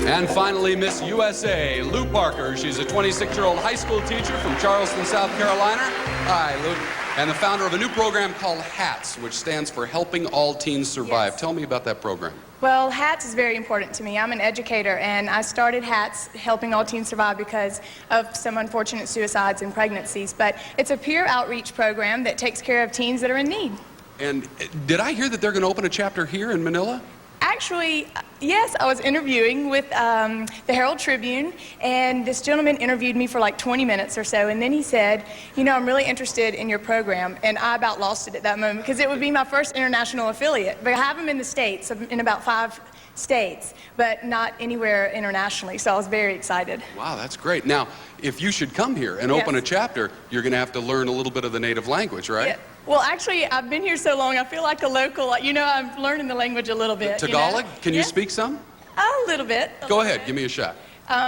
S4: And finally, Miss USA, Lou Parker. She's a 26-year-old high school teacher from Charleston, South Carolina. Hi, Lou. And the founder of a new program called HATS, which stands for Helping All Teens Survive.
S3: Yes.
S4: Tell me about that program.
S3: Well, HATS is very important to me. I'm an educator, and I started HATS, Helping All Teens Survive, because of some unfortunate suicides and pregnancies. But it's a peer outreach program that takes care of teens that are in need.
S4: And did I hear that they're going to open a chapter here in Manila?
S3: Actually, yes, I was interviewing with the Herald Tribune, and this gentleman interviewed me for like 20 minutes or so, and then he said, you know, I'm really interested in your program, and I about lost it at that moment, because it would be my first international affiliate. But I have them in the States, in about 5 states, but not anywhere internationally, so I was very excited.
S4: Wow, that's great. Now, if you should come here and open a chapter, you're going to have to learn a little bit of the native language, right?
S3: Yeah. Well, actually, I've been here so long, I feel like a local. You know, I'm learning the language a little bit.
S4: Tagalog?
S3: You know?
S4: Can you speak some?
S3: A little bit.
S4: Go ahead, give me a shot.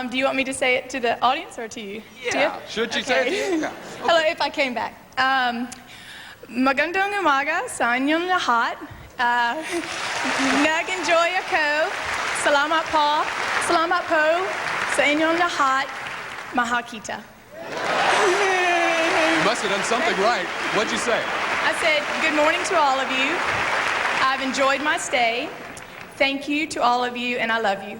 S3: Do you want me to say it to the audience or to you?
S4: Yeah. Should you say it to you? Yeah. Okay.
S3: Hello, if I came back. Magandang umaga sa inyong lahat. Nag-enjoy ako. Salamat po sa inyong lahat. Mahal kita.
S4: You must have done something right. What'd you say?
S3: I said, good morning to all of you. I've enjoyed my stay. Thank you to all of you, and I love you.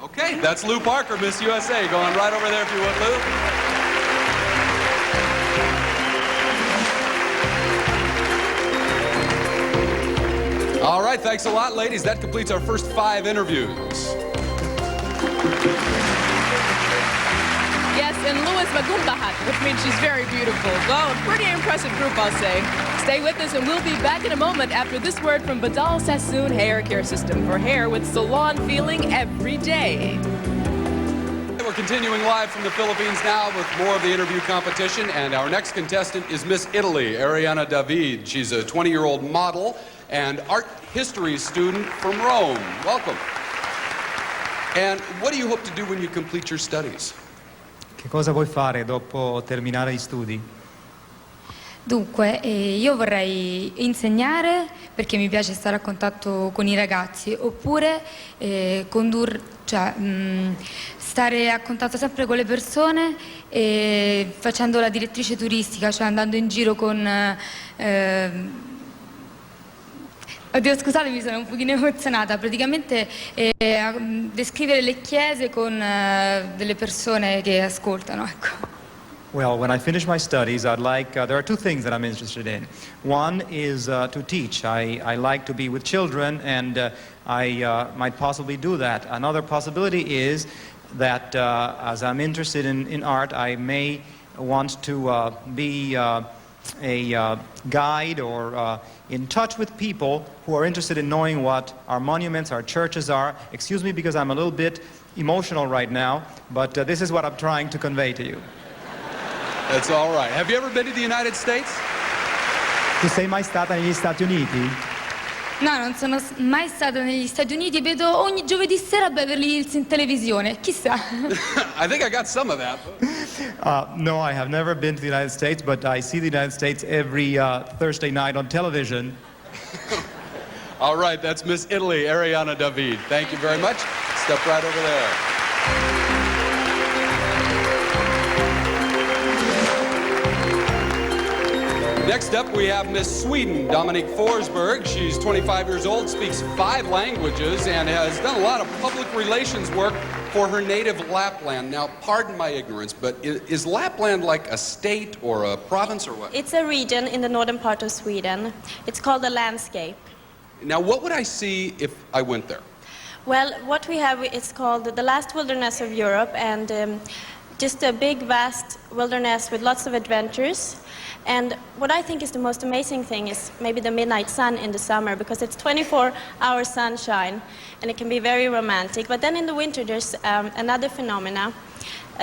S4: Okay, that's Lou Parker, Miss USA. Going right over there if you would, Lou. All right. right, thanks a lot, ladies. That completes our first 5 interviews.
S5: Yes, and Louis Magumbahat, which means she's very beautiful. Well, a pretty impressive group, I'll say. Stay with us, and we'll be back in a moment after this word from Vidal Sassoon Hair Care System for hair with salon feeling every day.
S4: We're continuing live from the Philippines now with more of the interview competition, and our next contestant is Miss Italy, Ariana David. She's a 20-year-old model and art history student from Rome. Welcome. And what do you hope to do when you complete your studies?
S21: Che cosa vuoi fare dopo terminare gli studi?
S22: Dunque, io vorrei insegnare perché mi piace stare a contatto con i ragazzi, oppure stare a contatto sempre con le persone e facendo la direttrice turistica, cioè andando in giro con... Oddio, scusate, mi sono un pochino emozionata. Praticamente descrivere le chiese con delle persone che ascoltano, ecco.
S21: Well, when I finish my studies, I'd like, there are 2 things that I'm interested in. One is to teach. I like to be with children, and I might possibly do that. Another possibility is that as I'm interested in art, I may want to be a guide or in touch with people who are interested in knowing what our monuments, our churches are. Excuse me because I'm a little bit emotional right now, but this is what I'm trying to convey to you.
S4: That's all right. Have you ever been to the United States?
S21: Tu sei mai stata negli Stati Uniti?
S22: No, non sono mai stata negli Stati Uniti, vedo ogni giovedì sera Beverly Hills in televisione, chissà.
S4: I think I got some of that.
S21: No, I have never been to the United States, but I see the United States every Thursday night on television.
S4: All right, that's Miss Italy, Ariana David. Thank you very much. Step right over there. Next up, we have Miss Sweden, Dominique Forsberg. She's 25 years old, speaks 5 languages, and has done a lot of public relations work for her native Lapland. Now, pardon my ignorance, but is Lapland like a state or a province or what?
S7: It's a region in the northern part of Sweden. It's called the landscape.
S4: Now, what would I see if I went there?
S7: Well, what we have is called the last wilderness of Europe, and just a big, vast wilderness with lots of adventures. And what I think is the most amazing thing is maybe the midnight sun in the summer, because it's 24-hour sunshine, and it can be very romantic. But then in the winter, there's another phenomena,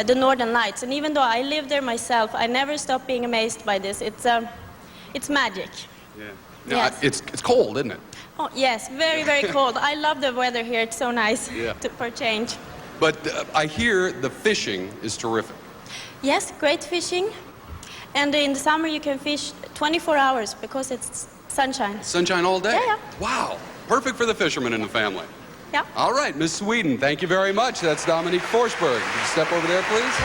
S7: the Northern Lights. And even though I live there myself, I never stop being amazed by this. It's magic.
S4: Yeah. Now,
S7: Yes.
S4: It's cold, isn't it?
S7: Oh, yes, very, very cold. I love the weather here. It's so nice for change.
S4: But I hear the fishing is terrific.
S7: Yes, great fishing. And in the summer, you can fish 24 hours because it's sunshine.
S4: Sunshine all day?
S7: Yeah.
S4: Wow. Perfect for the fishermen in the family.
S7: Yeah.
S4: All right, Miss Sweden, thank you very much. That's Dominique Forsberg. Could you step over there, please?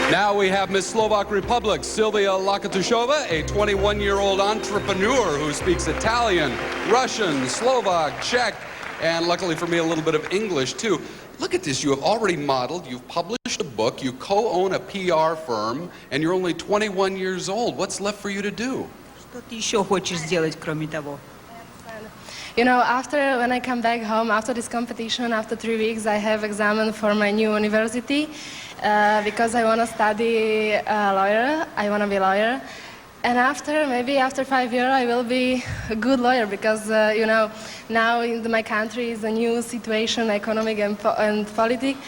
S4: Now we have Miss Slovak Republic, Silvia Lakatushova, a 21-year-old entrepreneur who speaks Italian, Russian, Slovak, Czech, and luckily for me, a little bit of English, too. Look at this. You have already modeled, you've published a book, you co-own a PR firm, and you're only 21 years old. What's left for you to do?
S23: Что ты еще хочешь сделать, кроме того?
S24: You know, when I come back home, after this competition, after 3 weeks, I have examen for my new university because I want to study lawyer. I want to be a lawyer. And maybe after 5 years, I will be a good lawyer because, you know, now in my country is a new situation, economic and politics.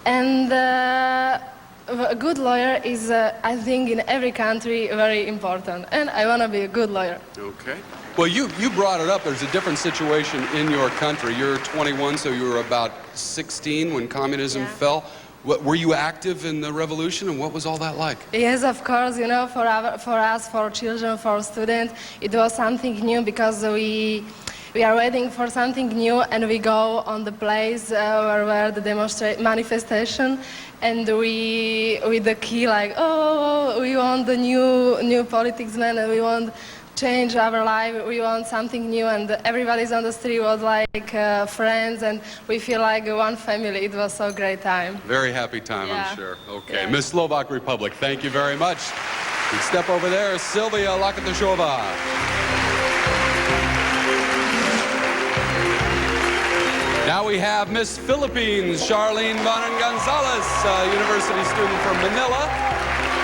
S24: And a good lawyer is, I think, in every country very important. And I want to be a good lawyer.
S4: Okay. Well, you brought it up. There's a different situation in your country. You're 21, so you were about 16 when communism fell. Were you active in the revolution, and what was all that like?
S24: Yes, of course. You know, for us, for children, for students, it was something new because we are waiting for something new, and we go on the place where the manifestation, and we with the key like, oh, we want the new politics man, and we want change our life, we want something new, and everybody's on the street was like friends, and we feel like one family. It was so great time.
S4: Very happy time,
S24: Yeah.
S4: I'm sure. Okay,
S24: Yeah.
S4: Miss Slovak Republic, thank you very much. Step over there, Sylvia Lakatashova. Now we have Miss Philippines, Charlene Bonan Gonzalez, a university student from Manila,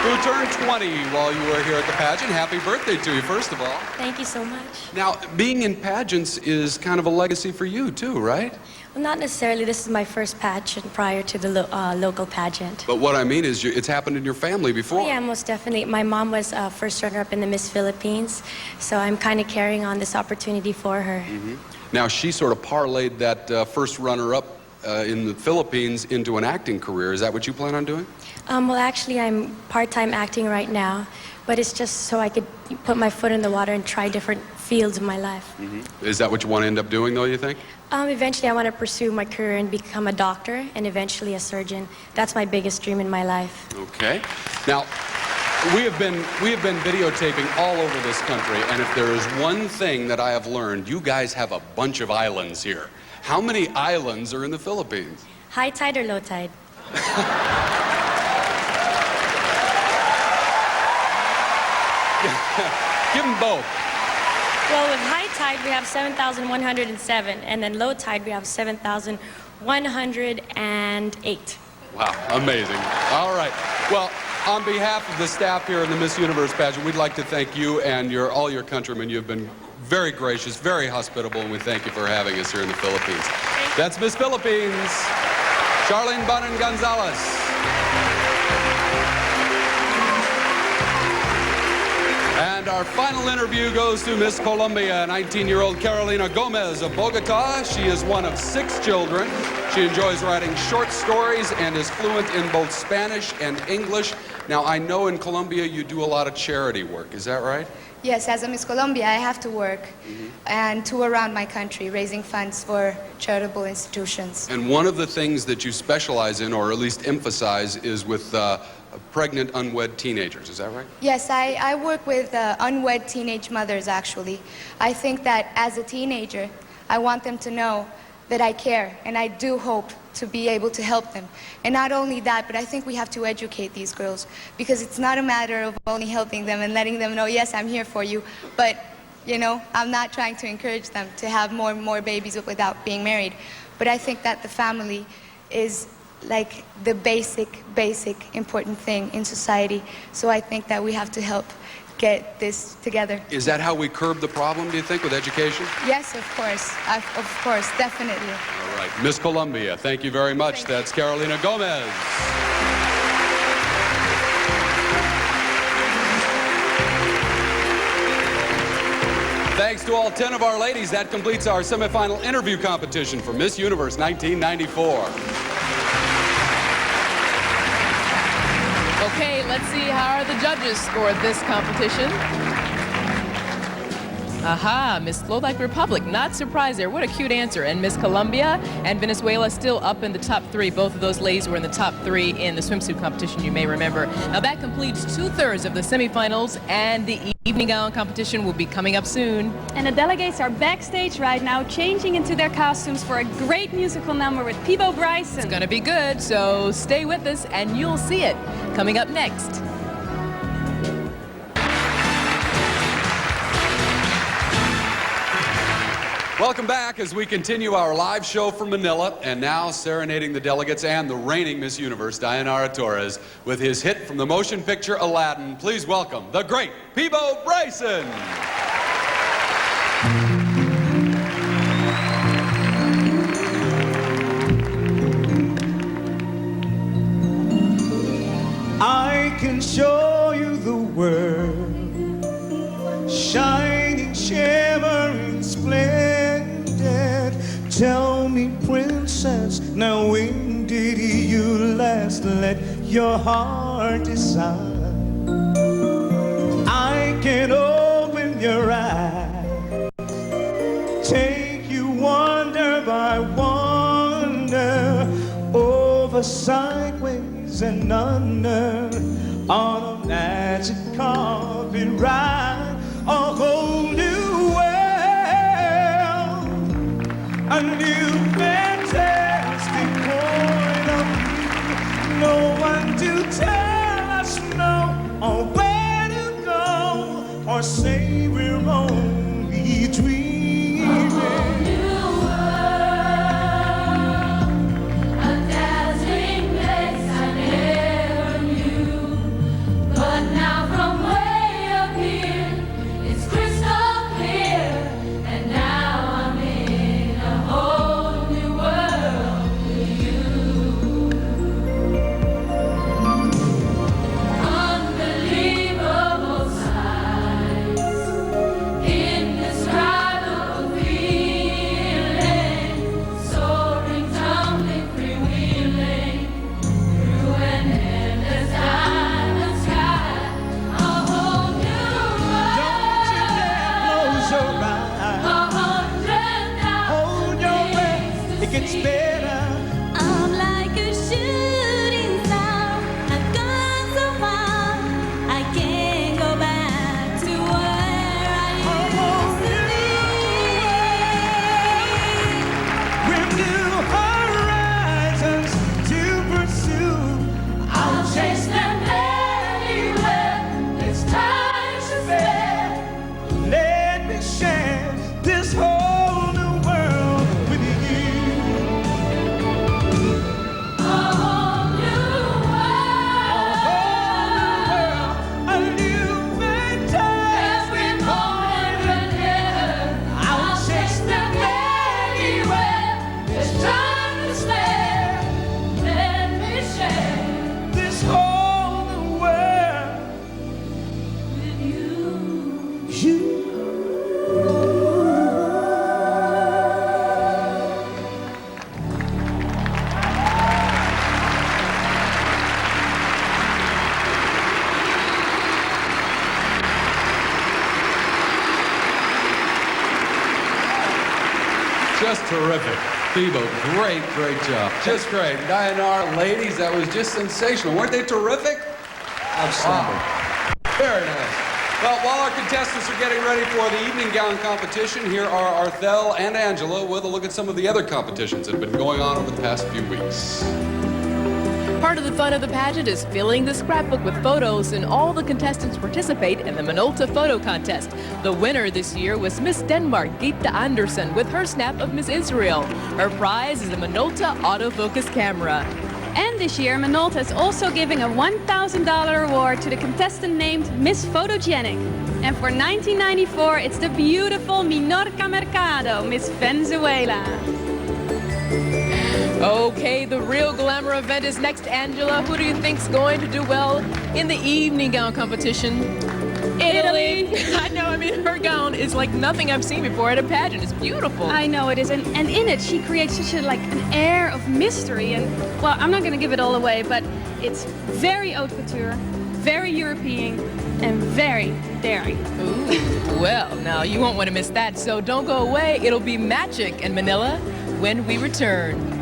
S4: who turned 20 while you were here at the pageant. Happy birthday to you, first of all.
S12: Thank you so much.
S4: Now, being in pageants is kind of a legacy for you, too, right?
S12: Well, not necessarily. This is my first pageant prior to the local pageant.
S4: But what I mean is it's happened in your family before.
S12: Oh, yeah, most definitely. My mom was first runner-up in the Miss Philippines, so I'm kind of carrying on this opportunity for her.
S4: Mm-hmm. Now, she sort of parlayed that first runner-up in the Philippines into an acting career. Is that what you plan on doing?
S12: Well, actually, I'm part-time acting right now, but it's just so I could put my foot in the water and try different fields of my life.
S4: Mm-hmm. Is that what you want to end up doing, though, you think?
S12: Eventually, I want to pursue my career and become a doctor and eventually a surgeon. That's my biggest dream in my life.
S4: Okay. Now, we have been videotaping all over this country, and if there is one thing that I have learned, you guys have a bunch of islands here. How many islands are in the Philippines?
S12: High tide or low tide?
S4: Give them both.
S12: Well, with high tide, we have 7,107, and then low tide, we have 7,108.
S4: Wow, amazing. All right. Well, on behalf of the staff here in the Miss Universe pageant, we'd like to thank you and all your countrymen. You've been very gracious, very hospitable, and we thank you for having us here in the Philippines. That's Miss Philippines, Charlene Bonan Gonzalez. And our final interview goes to Miss Colombia, 19-year-old Carolina Gomez of Bogota. She is one of 6 children. She enjoys writing short stories and is fluent in both Spanish and English. Now, I know in Colombia you do a lot of charity work. Is that right?
S24: Yes, as a Miss Colombia, I have to work and tour around my country, raising funds for charitable institutions.
S4: And one of the things that you specialize in, or at least emphasize, is with pregnant, unwed teenagers. Is that right?
S24: Yes, I work with unwed teenage mothers, actually. I think that as a teenager, I want them to know that I care, and I do hope to be able to help them. And not only that, but I think we have to educate these girls, because it's not a matter of only helping them and letting them know, yes, I'm here for you, but, you know, I'm not trying to encourage them to have more and more babies without being married. But I think that the family is like the basic important thing in society. So I think that we have to help get this together.
S4: Is that how we curb the problem, do you think, with education?
S24: Yes, of course. Of course, definitely.
S4: All right. Miss Colombia, thank you very much. That's Carolina Gomez. Thanks to all 10 of our ladies. That completes our semifinal interview competition for Miss Universe 1994.
S5: Okay, let's see how the judges scored this competition. Aha, Miss Slovak Republic, not surprised there. What a cute answer. And Miss Colombia and Venezuela still up in the top 3. Both of those ladies were in the top 3 in the swimsuit competition, you may remember. Now that completes 2/3 of the semifinals, and the evening gown competition will be coming up soon.
S2: And the delegates are backstage right now, changing into their costumes for a great musical number with Peabo Bryson.
S5: It's gonna be good, so stay with us and you'll see it coming up next.
S4: Welcome back as we continue our live show from Manila, and now serenading the delegates and the reigning Miss Universe, Dayanara Torres, with his hit from the motion picture Aladdin. Please welcome the great Peabo Bryson.
S1: I can show you the world, shining, shimmering, splendid. Tell me, princess, now when did you last let your heart decide? I can open your eyes, take you wonder by wonder, over, sideways, and under, on a magic carpet ride, a whole new world. A new fantastic point of view. No one to tell us no or where to
S4: terrific. Thibaut, great job. Just great. Dianar, ladies, that was just sensational. Weren't they terrific?
S1: Outstanding.
S4: Wow. Very nice. Well, while our contestants are getting ready for the evening gown competition, here are Arthel and Angela with a look at some of the other competitions that have been going on over the past few weeks.
S5: Part of the fun of the pageant is filling the scrapbook with photos, and all the contestants participate in the Minolta Photo Contest. The winner this year was Miss Denmark, Gitta Andersen, with her snap of Miss Israel. Her prize is a Minolta autofocus camera.
S2: And this year, Minolta is also giving a $1,000 award to the contestant named Miss Photogenic. And for 1994, it's the beautiful Minorca Mercado, Miss Venezuela.
S5: Okay, the real glamour event is next, Angela. Who do you think's going to do well in the evening gown competition? Italy. I know, I mean, her gown is like nothing I've seen before at a pageant. It's beautiful.
S2: I know it is, and in it she creates such an air of mystery, and well, I'm not going to give it all away, but it's very haute couture, very European, and very daring.
S5: Ooh, well, now you won't want to miss that, so don't go away. It'll be magic in Manila when we return.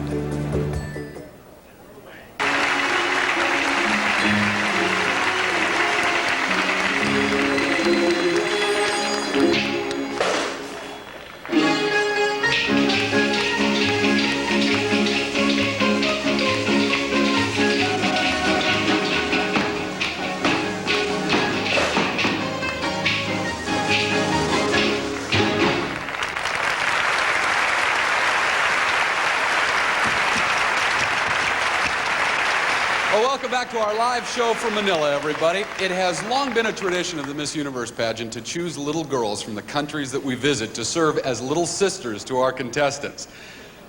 S4: Welcome back to our live show from Manila, everybody. It has long been a tradition of the Miss Universe pageant to choose little girls from the countries that we visit to serve as little sisters to our contestants.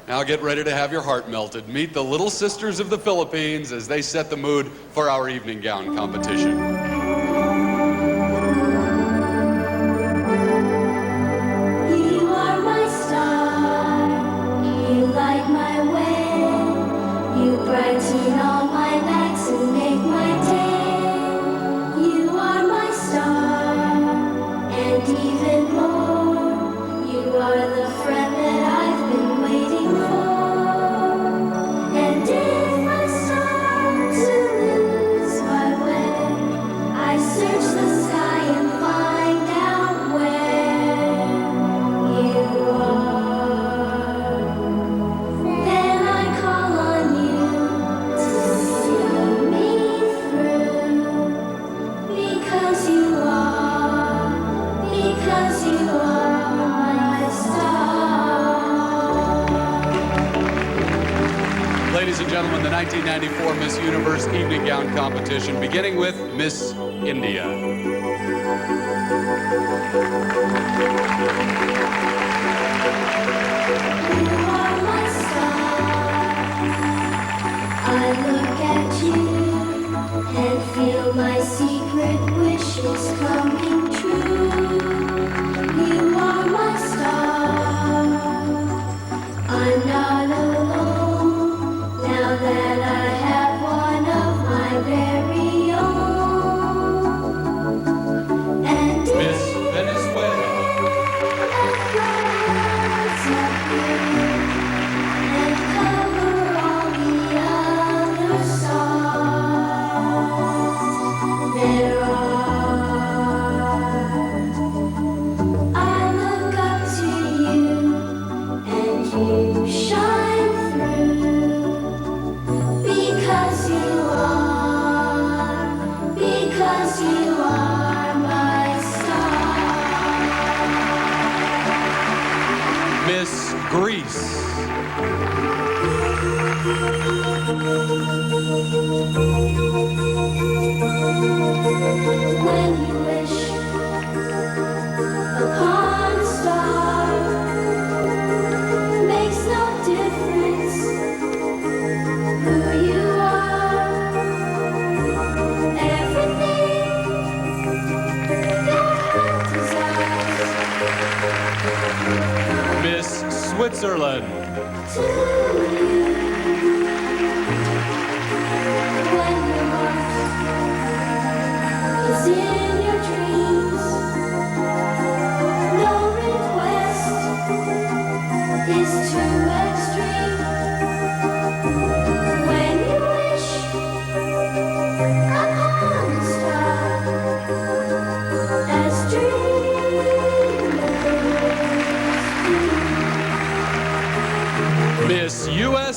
S4: Now get ready to have your heart melted. Meet the Little Sisters of the Philippines as they set the mood for our evening gown competition.
S15: You are my star, you light my way, you brighten all my nights and make my day. You are my star, and even more, you are the friend that I've been waiting for. And if I start to lose my way, I search the sky and find out where you are. Then I call on you to see me through, because you are my star.
S4: Ladies and gentlemen, the 1994 Miss Universe evening gown competition, beginning with Miss India.
S15: I look at you and feel my secret wishes coming true. You are my star. I'm not alone now that I have one of my very own. And
S4: Miss Venezuela. Miss Greece.
S15: When you wish upon a star, makes no difference who you are. Everything your heart desires.
S4: Miss Switzerland.
S15: To you, when your heart is in your dreams,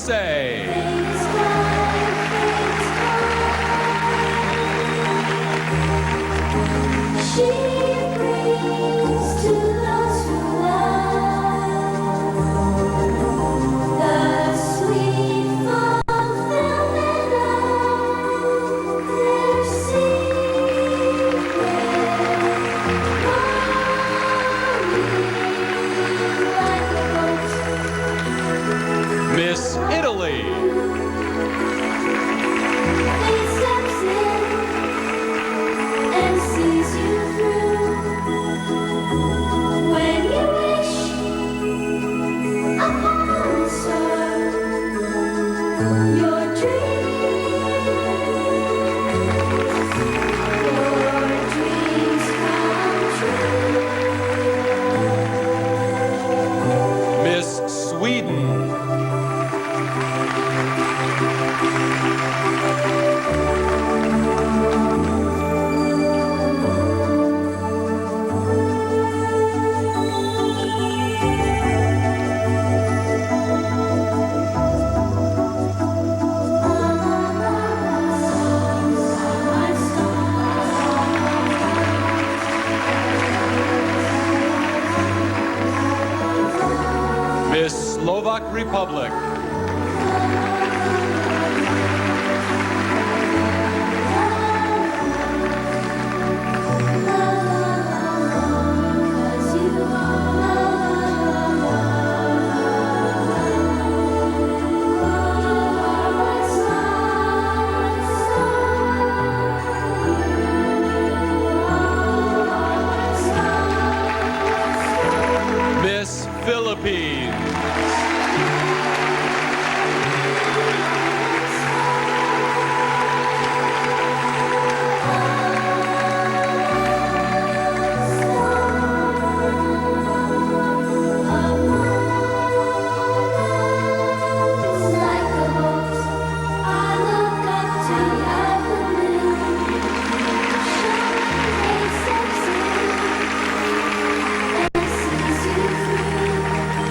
S4: USA.
S15: She brings to those who love the sweet fulfillment of their secret.
S4: Miss Italy. Miss Sweden. Miss Slovak Republic. Miss Philippines.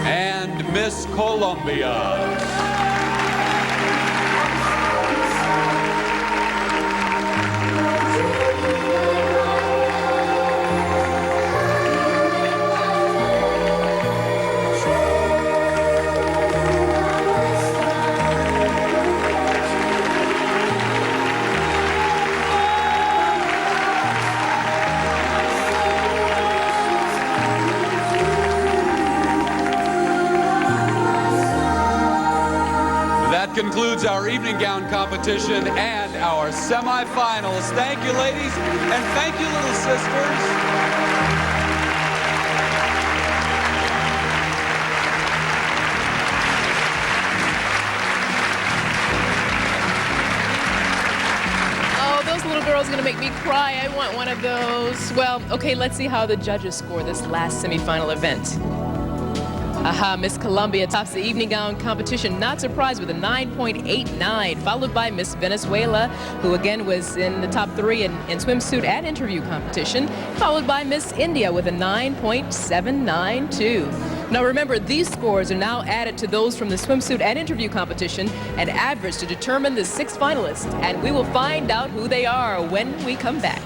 S4: And Miss Colombia. That concludes our evening gown competition and our semifinals. Thank you, ladies, and thank you, little sisters.
S5: Oh, those little girls are gonna make me cry. I want one of those. Well, okay, let's see how the judges score this last semifinal event. Aha, Miss Colombia tops the evening gown competition, not surprised, with a 9.89, followed by Miss Venezuela, who again was in the top 3 in swimsuit and interview competition, followed by Miss India with a 9.792. Now remember, these scores are now added to those from the swimsuit and interview competition and averaged to determine the 6 finalists, and we will find out who they are when we come back.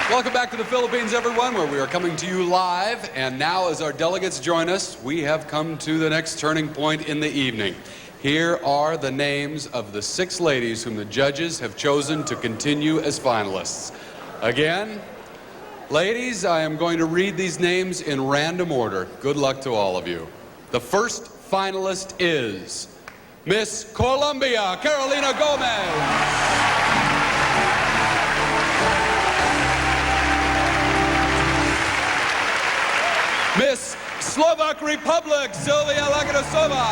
S4: Welcome back to the Philippines, everyone, where we are coming to you live. And now, as our delegates join us, we have come to the next turning point in the evening. Here are the names of the 6 ladies whom the judges have chosen to continue as finalists. Again, ladies, I am going to read these names in random order. Good luck to all of you. The first finalist is Miss Colombia, Carolina Gomez. Miss Slovak Republic, Sylvia Lagadosova.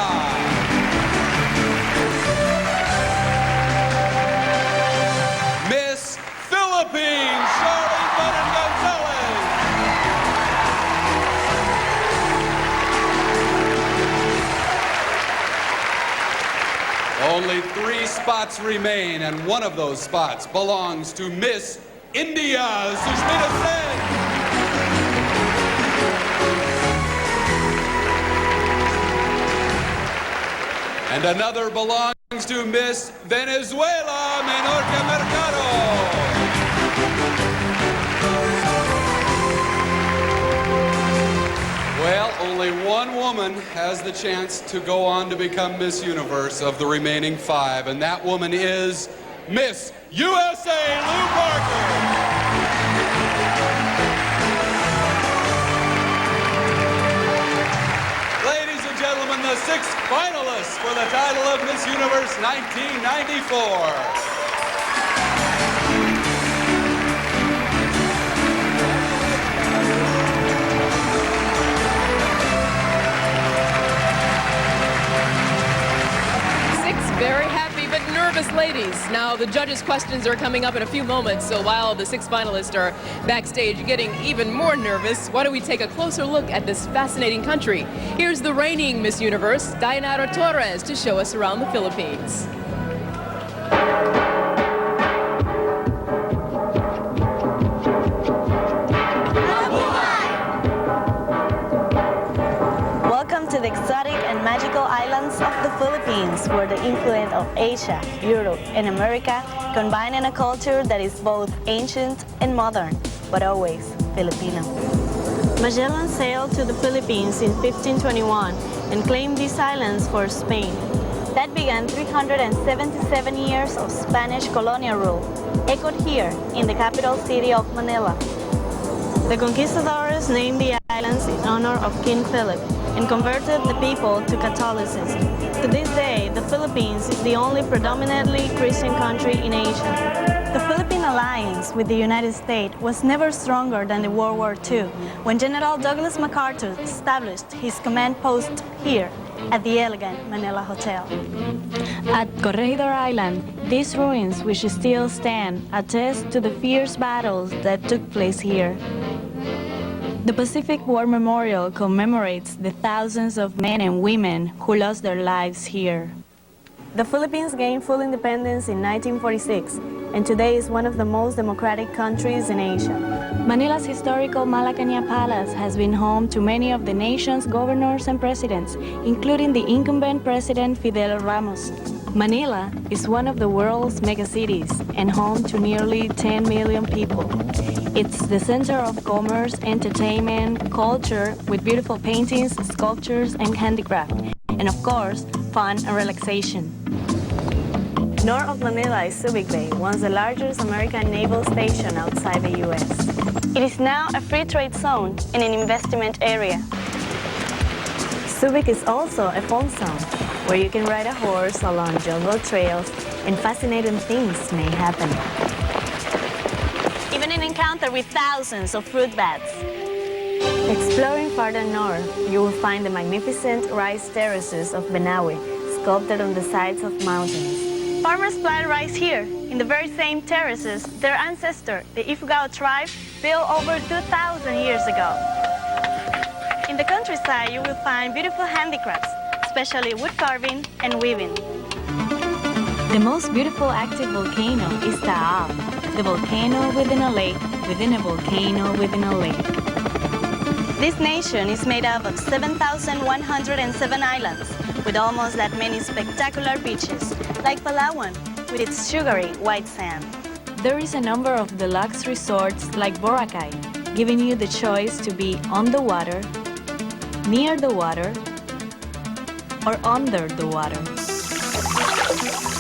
S4: Miss Philippines, Charlie Button Gonzalez. Only 3 spots remain, and one of those spots belongs to Miss India, Sushmita Sen. And another belongs to Miss Venezuela, Menorca Mercado. Well, only one woman has the chance to go on to become Miss Universe of the remaining 5, and that woman is Miss USA, Lou Parker. Ladies and gentlemen, the 6 finalists for the title of Miss Universe 1994.
S5: Very happy but nervous ladies. Now the judges' questions are coming up in a few moments, so while the 6 finalists are backstage getting even more nervous, why don't we take a closer look at this fascinating country? Here's the reigning Miss Universe, Dayanara Torres, to show us around the Philippines.
S12: Welcome to the exotic and magical islands of the Philippines, where the influence of Asia, Europe, and America combine in a culture that is both ancient and modern, but always Filipino. Magellan sailed to the Philippines in 1521 and claimed these islands for Spain. That began 377 years of Spanish colonial rule, echoed here in the capital city of Manila. The conquistadors named the islands in honor of King Philip and converted the people to Catholicism. To this day, the Philippines is the only predominantly Christian country in Asia. The Philippine alliance with the United States was never stronger than the World War II, when General Douglas MacArthur established his command post here at the elegant Manila Hotel. At Corregidor Island, these ruins, which still stand, attest to the fierce battles that took place here. The Pacific War Memorial commemorates the thousands of men and women who lost their lives here. The Philippines gained full independence in 1946, and today is one of the most democratic countries in Asia. Manila's historical Malacaña Palace has been home to many of the nation's governors and presidents, including the incumbent President Fidel Ramos. Manila is one of the world's megacities and home to nearly 10 million people. It's the center of commerce, entertainment, culture, with beautiful paintings, sculptures, and handicraft, and of course, fun and relaxation. North of Manila is Subic Bay, once the largest American naval station outside the U.S. It is now a free trade zone and an investment area. Subic is also a fun zone, where you can ride a horse along jungle trails and fascinating things may happen. Even an encounter with thousands of fruit bats. Exploring farther north, you will find the magnificent rice terraces of Benawe, sculpted on the sides of mountains. Farmers plant rice here. In the very same terraces, their ancestor, the Ifugao tribe, built over 2,000 years ago. In the countryside, you will find beautiful handicrafts, especially wood carving and weaving. The most beautiful active volcano is Taal, the volcano within a lake, within a volcano within a lake. This nation is made up of 7,107 islands, with almost that many spectacular beaches, like Palawan, with its sugary white sand. There is a number of deluxe resorts like Boracay, giving you the choice to be on the water, near the water, or under the water.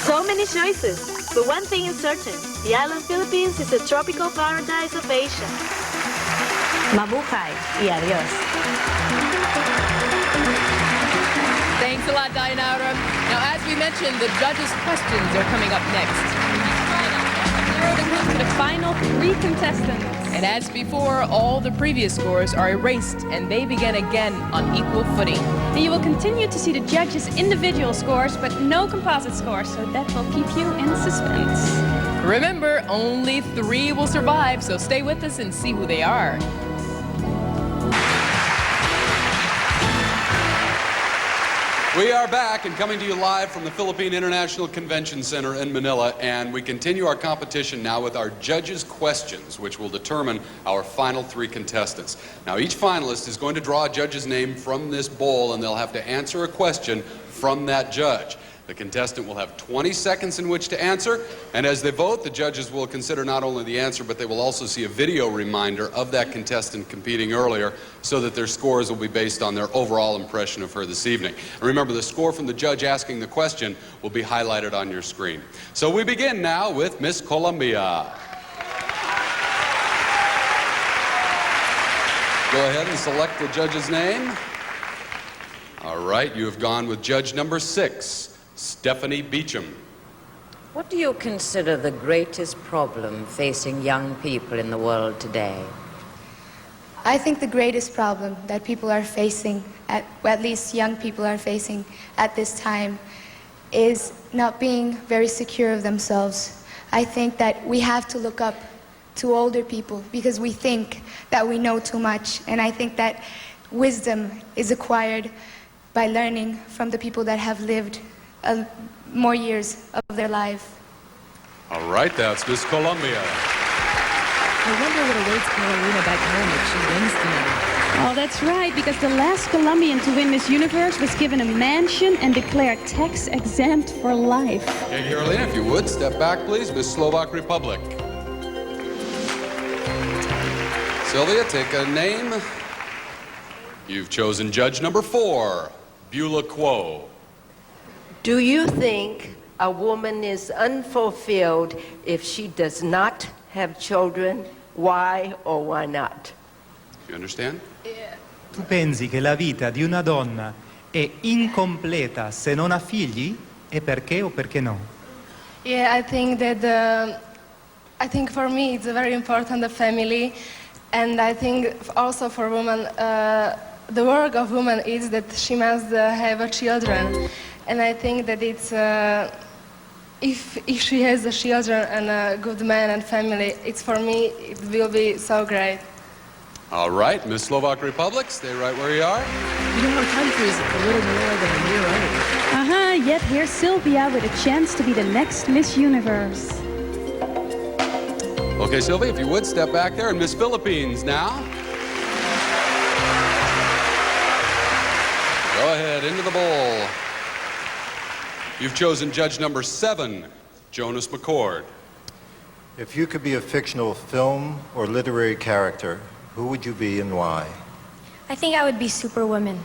S12: So many choices, but one thing is certain, the island Philippines is a tropical paradise of Asia. Mabuhay y adios.
S5: Thanks a lot, Dayanara. Now, as we mentioned, the judges' questions are coming up next.
S2: The final 3 contestants.
S5: And as before, all the previous scores are erased, and they begin again on equal footing.
S2: And you will continue to see the judges' individual scores, but no composite scores, so that will keep you in suspense.
S5: Remember, only 3 will survive, so stay with us and see who they are.
S4: We are back and coming to you live from the Philippine International Convention Center in Manila, and we continue our competition now with our judges' questions, which will determine our final 3 contestants. Now, each finalist is going to draw a judge's name from this bowl, and they'll have to answer a question from that judge. The contestant will have 20 seconds in which to answer, and as they vote, the judges will consider not only the answer, but they will also see a video reminder of that contestant competing earlier, so that their scores will be based on their overall impression of her this evening. And remember, the score from the judge asking the question will be highlighted on your screen. So we begin now with Miss Colombia. Go ahead and select the judge's name. All right, you have gone with judge number 6. Stephanie Beecham.
S9: What do you consider the greatest problem facing young people in the world today?
S10: I think the greatest problem that people are facing, at least young people are facing at this time, is not being very secure of themselves. I think that we have to look up to older people because we think that we know too much, and I think that wisdom is acquired by learning from the people that have lived more years of their life.
S4: All right, that's Miss Colombia.
S5: I wonder what awaits Carolina back home if she wins tonight.
S2: Oh, that's right, because the last Colombian to win Miss Universe was given a mansion and declared tax exempt for life.
S4: Okay, Carolina, if you would, step back, please. Miss Slovak Republic. Sylvia, take a name. You've chosen judge number 4, Beulah Quo.
S11: Do you think a woman is unfulfilled if she does not have children? Why or why not?
S4: You understand?
S21: Tu pensi che la vita di una donna è incompleta se non ha figli? E perché o perché no?
S24: Yeah, I think that I think for me it's very important the family, and I think also for women the work of woman is that she must have a children, and I think that it's if she has the children and a good man and family, it's for me it will be so great.
S4: All right, Miss Slovak Republic, stay right where you are.
S5: You know, our country is a little more than a year old.
S2: Yet here's Sylvia with a chance to be the next Miss Universe.
S4: Okay, Sylvia, if you would, step back there. And Miss Philippines now. Go ahead, into the bowl. You've chosen judge number 7, Jonas McCord.
S13: If you could be a fictional film or literary character, who would you be and why?
S12: I think I would be Superwoman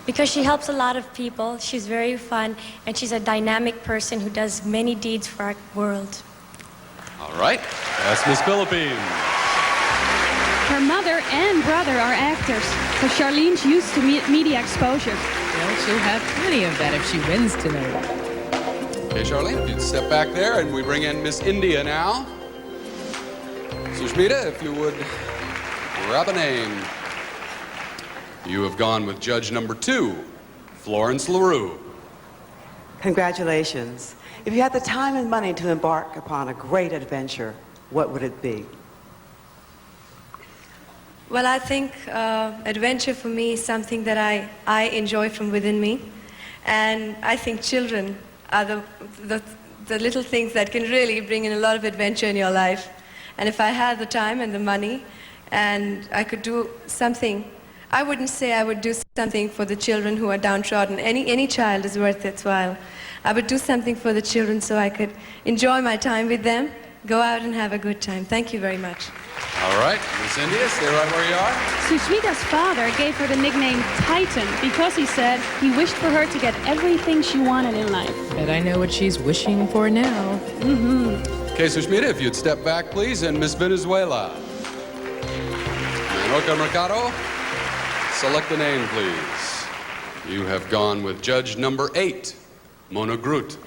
S12: because she helps a lot of people. She's very fun, and she's a dynamic person who does many deeds for our world.
S4: All right, that's Miss Philippines.
S2: Her mother and brother are actors, so Charlene's used to media exposure.
S5: Well, she'll have plenty of that if she wins tonight.
S4: Okay, Charlene, if you'd step back there, and we bring in Miss India now. Sushmita, if you would grab a name. You have gone with judge number 2, Florence LaRue.
S25: Congratulations. If you had the time and money to embark upon a great adventure, what would it be?
S26: Well, I think adventure for me is something that I enjoy from within me. And I think children are the little things that can really bring in a lot of adventure in your life. And if I had the time and the money and I could do something, I wouldn't say I would do something for the children who are downtrodden. Any child is worth its while. I would do something for the children so I could enjoy my time with them, go out and have a good time. Thank you very much.
S4: All right, Miss India, stay right where you are.
S2: Sushmita's father gave her the nickname Titan because he said he wished for her to get everything she wanted in life.
S5: Bet I know what she's wishing for now.
S4: Okay, Sushmita, if you'd step back, please, and Miss Venezuela. Manoka Mercado, select the name, please. You have gone with judge number 8, Mona Groot.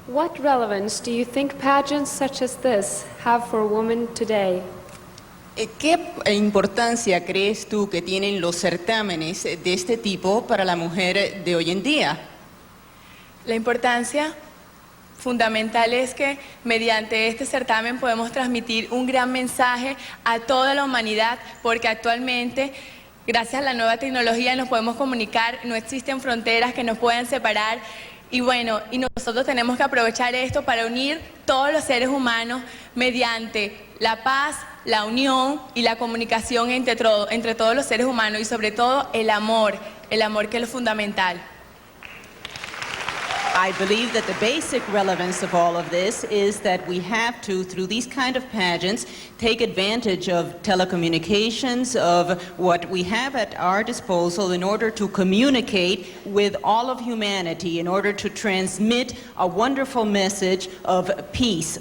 S27: What relevance do you think pageants such as this have for women today?
S28: ¿Qué importancia crees tú que tienen los certámenes de este tipo para la mujer de hoy en día?
S3: La importancia fundamental es que mediante este certamen podemos transmitir un gran mensaje a toda la humanidad, porque actualmente, gracias a la nueva tecnología, nos podemos comunicar, no existen fronteras que nos puedan separar. Y bueno, y nosotros tenemos que aprovechar esto para unir todos los seres humanos mediante la paz, la unión y la comunicación entre todos los seres humanos, y sobre todo el amor que es lo fundamental.
S28: I believe that the basic relevance of all of this is that we have to, through these kind of pageants, take advantage of telecommunications, of what we have at our disposal in order to communicate with all of humanity, in order to transmit a wonderful message of peace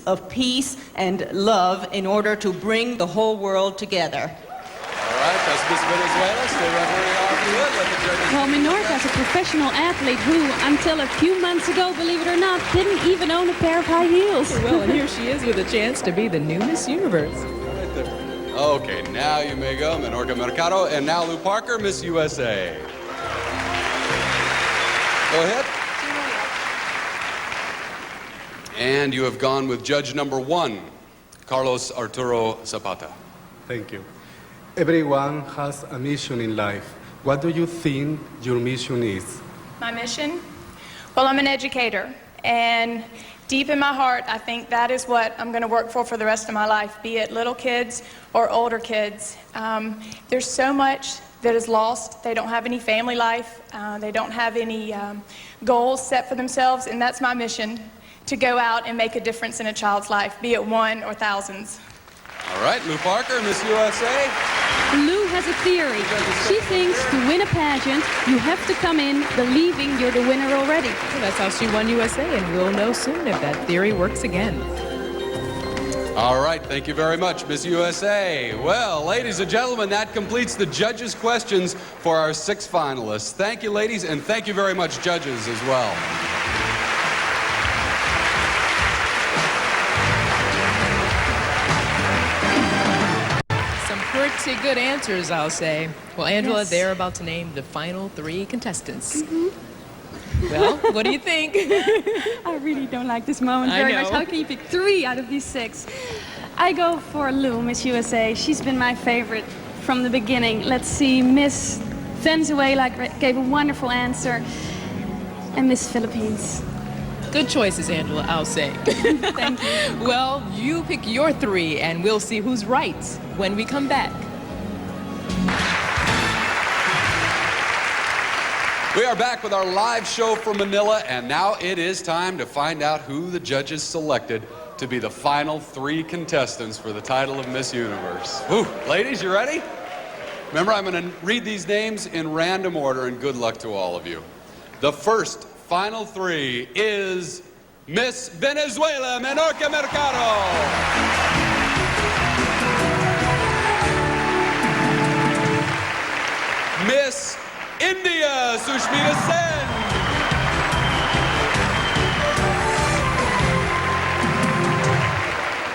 S28: and love, in order to bring the whole world together.
S4: All right, that's Miss Venezuela. Stay right where you are, if you would. Let the judges.
S2: Well, Menorca is a professional athlete who, until a few months ago, believe it or not, didn't even own a pair of high heels.
S5: Well, and here she is with a chance to be the new Miss Universe.
S4: Right there. Okay, now you may go, Menorca Mercado. And now Lou Parker, Miss USA. Go ahead. And you have gone with judge number 1, Carlos Arturo Zapata.
S6: Thank you. Everyone has a mission in life. What do you think your mission is?
S3: My mission? Well, I'm an educator, and deep in my heart, I think that is what I'm going to work for the rest of my life, be it little kids or older kids. There's so much that is lost. They don't have any family life. They don't have any goals set for themselves, and that's my mission, to go out and make a difference in a child's life, be it one or thousands.
S4: All right, Lou Parker, Miss USA.
S2: Lou has a theory. She thinks to win a pageant, you have to come in believing you're the winner already.
S5: Well, that's how she won USA, and we'll know soon if that theory works again.
S4: All right, thank you very much, Miss USA. Well, ladies and gentlemen, that completes the judges' questions for our 6 finalists. Thank you, ladies, and thank you very much, judges, as well.
S5: Pretty good answers, I'll say. Well, Angela,
S2: Yes.
S5: they're about to name the final 3 contestants. Well, what do you think?
S2: I really don't like this moment very much. How can you pick 3 out of these 6? I go for Lou, Miss USA. She's been my favorite from the beginning. Let's see, Miss Venezuela gave a wonderful answer. And Miss Philippines.
S5: Good choices, Angela, I'll say.
S2: Thank you.
S5: Well, you pick your 3, and we'll see who's right when we come back.
S4: We are back with our live show from Manila, and now it is time to find out who the judges selected to be the final 3 contestants for the title of Miss Universe. Whew. Ladies, you ready? Remember, I'm going to read these names in random order, and good luck to all of you. The first final 3 is Miss Venezuela, Menorca Mercado. Miss India, Sushmita Sen.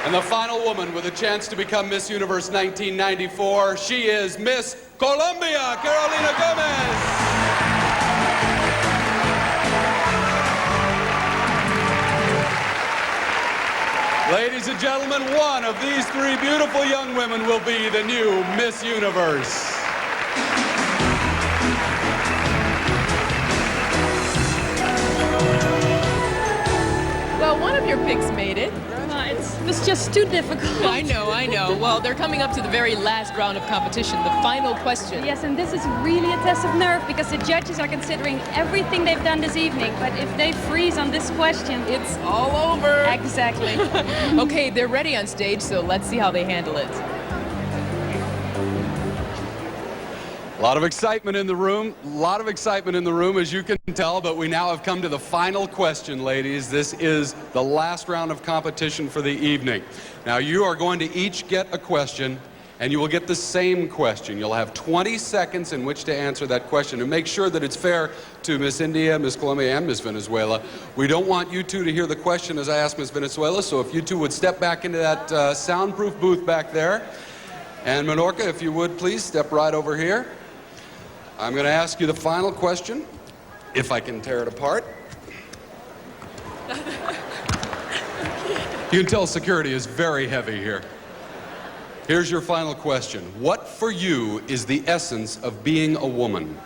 S4: And the final woman with a chance to become Miss Universe 1994, she is Miss Colombia, Carolina Gomez. Ladies and gentlemen, one of these 3 beautiful young women will be the new Miss Universe.
S5: Well, one of your picks made it.
S2: It was just too difficult.
S5: I know. Well, they're coming up to the very last round of competition, the final question.
S2: Yes, and this is really a test of nerve because the judges are considering everything they've done this evening. But if they freeze on this question,
S5: it's all over.
S2: Exactly.
S5: Okay, they're ready on stage, so let's see how they handle it.
S4: A lot of excitement in the room. As you can tell, but we now have come to the final question, ladies. This is the last round of competition for the evening. Now, you are going to each get a question, and you will get the same question. You'll have 20 seconds in which to answer that question, and make sure that it's fair to Miss India, Miss Colombia, and Miss Venezuela. We don't want you 2 to hear the question as I ask Miss Venezuela, so if you 2 would step back into that soundproof booth back there. And Menorca, if you would, please step right over here. I'm going to ask you the final question, if I can tear it apart. You can tell security is very heavy here. Here's your final question. What for you is the essence of being a woman?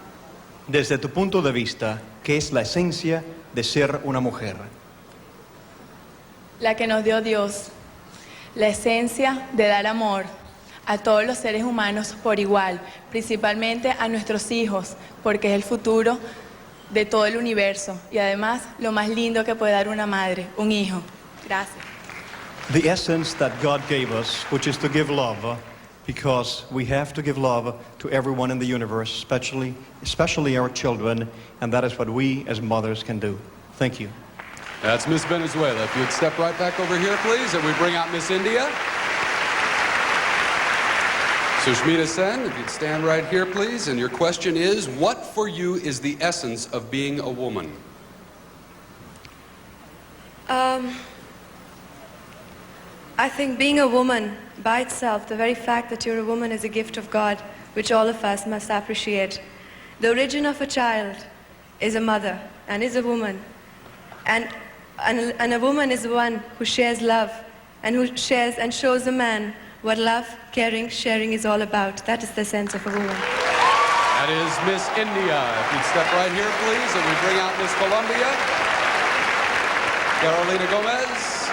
S8: Desde tu punto de vista, ¿qué es la esencia de ser una mujer?
S3: La que nos dio Dios, la esencia de dar amor a todos los seres humanos por igual, principalmente a nuestros hijos, porque es el futuro de todo el universo y además lo más lindo que puede dar una madre, un hijo. Gracias.
S8: The essence that God gave us, which is to give love, because we have to give love to everyone in the universe, especially our children, and that is what we as mothers can do. Thank you.
S4: That's Miss Venezuela. If you'd step right back over here, please, and we bring out Miss India. Sushmita Sen, if you'd stand right here, please, and your question is, what for you is the essence of being a woman?
S26: I think being a woman by itself, the very fact that you're a woman is a gift of God, which all of us must appreciate. The origin of a child is a mother and is a woman. And a woman is the one who shares love and who shares and shows a man what love, caring, sharing is all about. That is the sense of a woman.
S4: That is Miss India. If you'd step right here, please, and we bring out Miss Colombia. Carolina Gomez,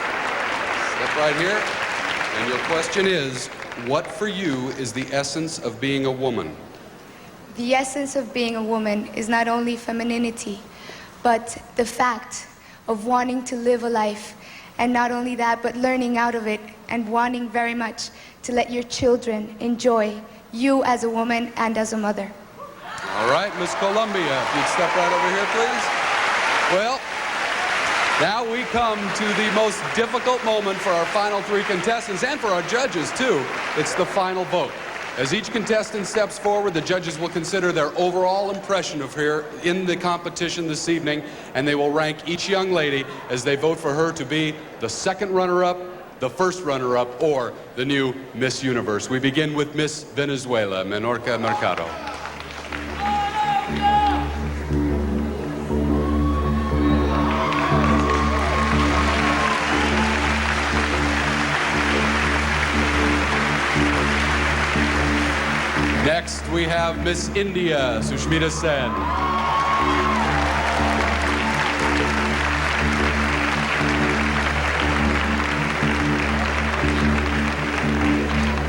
S4: step right here. And your question is, what for you is the essence of being a woman?
S10: The essence of being a woman is not only femininity, but the fact of wanting to live a life. And not only that, but learning out of it and wanting very much to let your children enjoy you as a woman and as a mother.
S4: All right, Miss Columbia, if you'd step right over here, please. Well, now we come to the most difficult moment for our final three contestants and for our judges, too. It's the final vote. As each contestant steps forward, the judges will consider their overall impression of her in the competition this evening, and they will rank each young lady as they vote for her to be the second runner-up, the first runner-up, or the new Miss Universe. We begin with Miss Venezuela, Menorca Mercado. Next, we have Miss India, Sushmita Sen.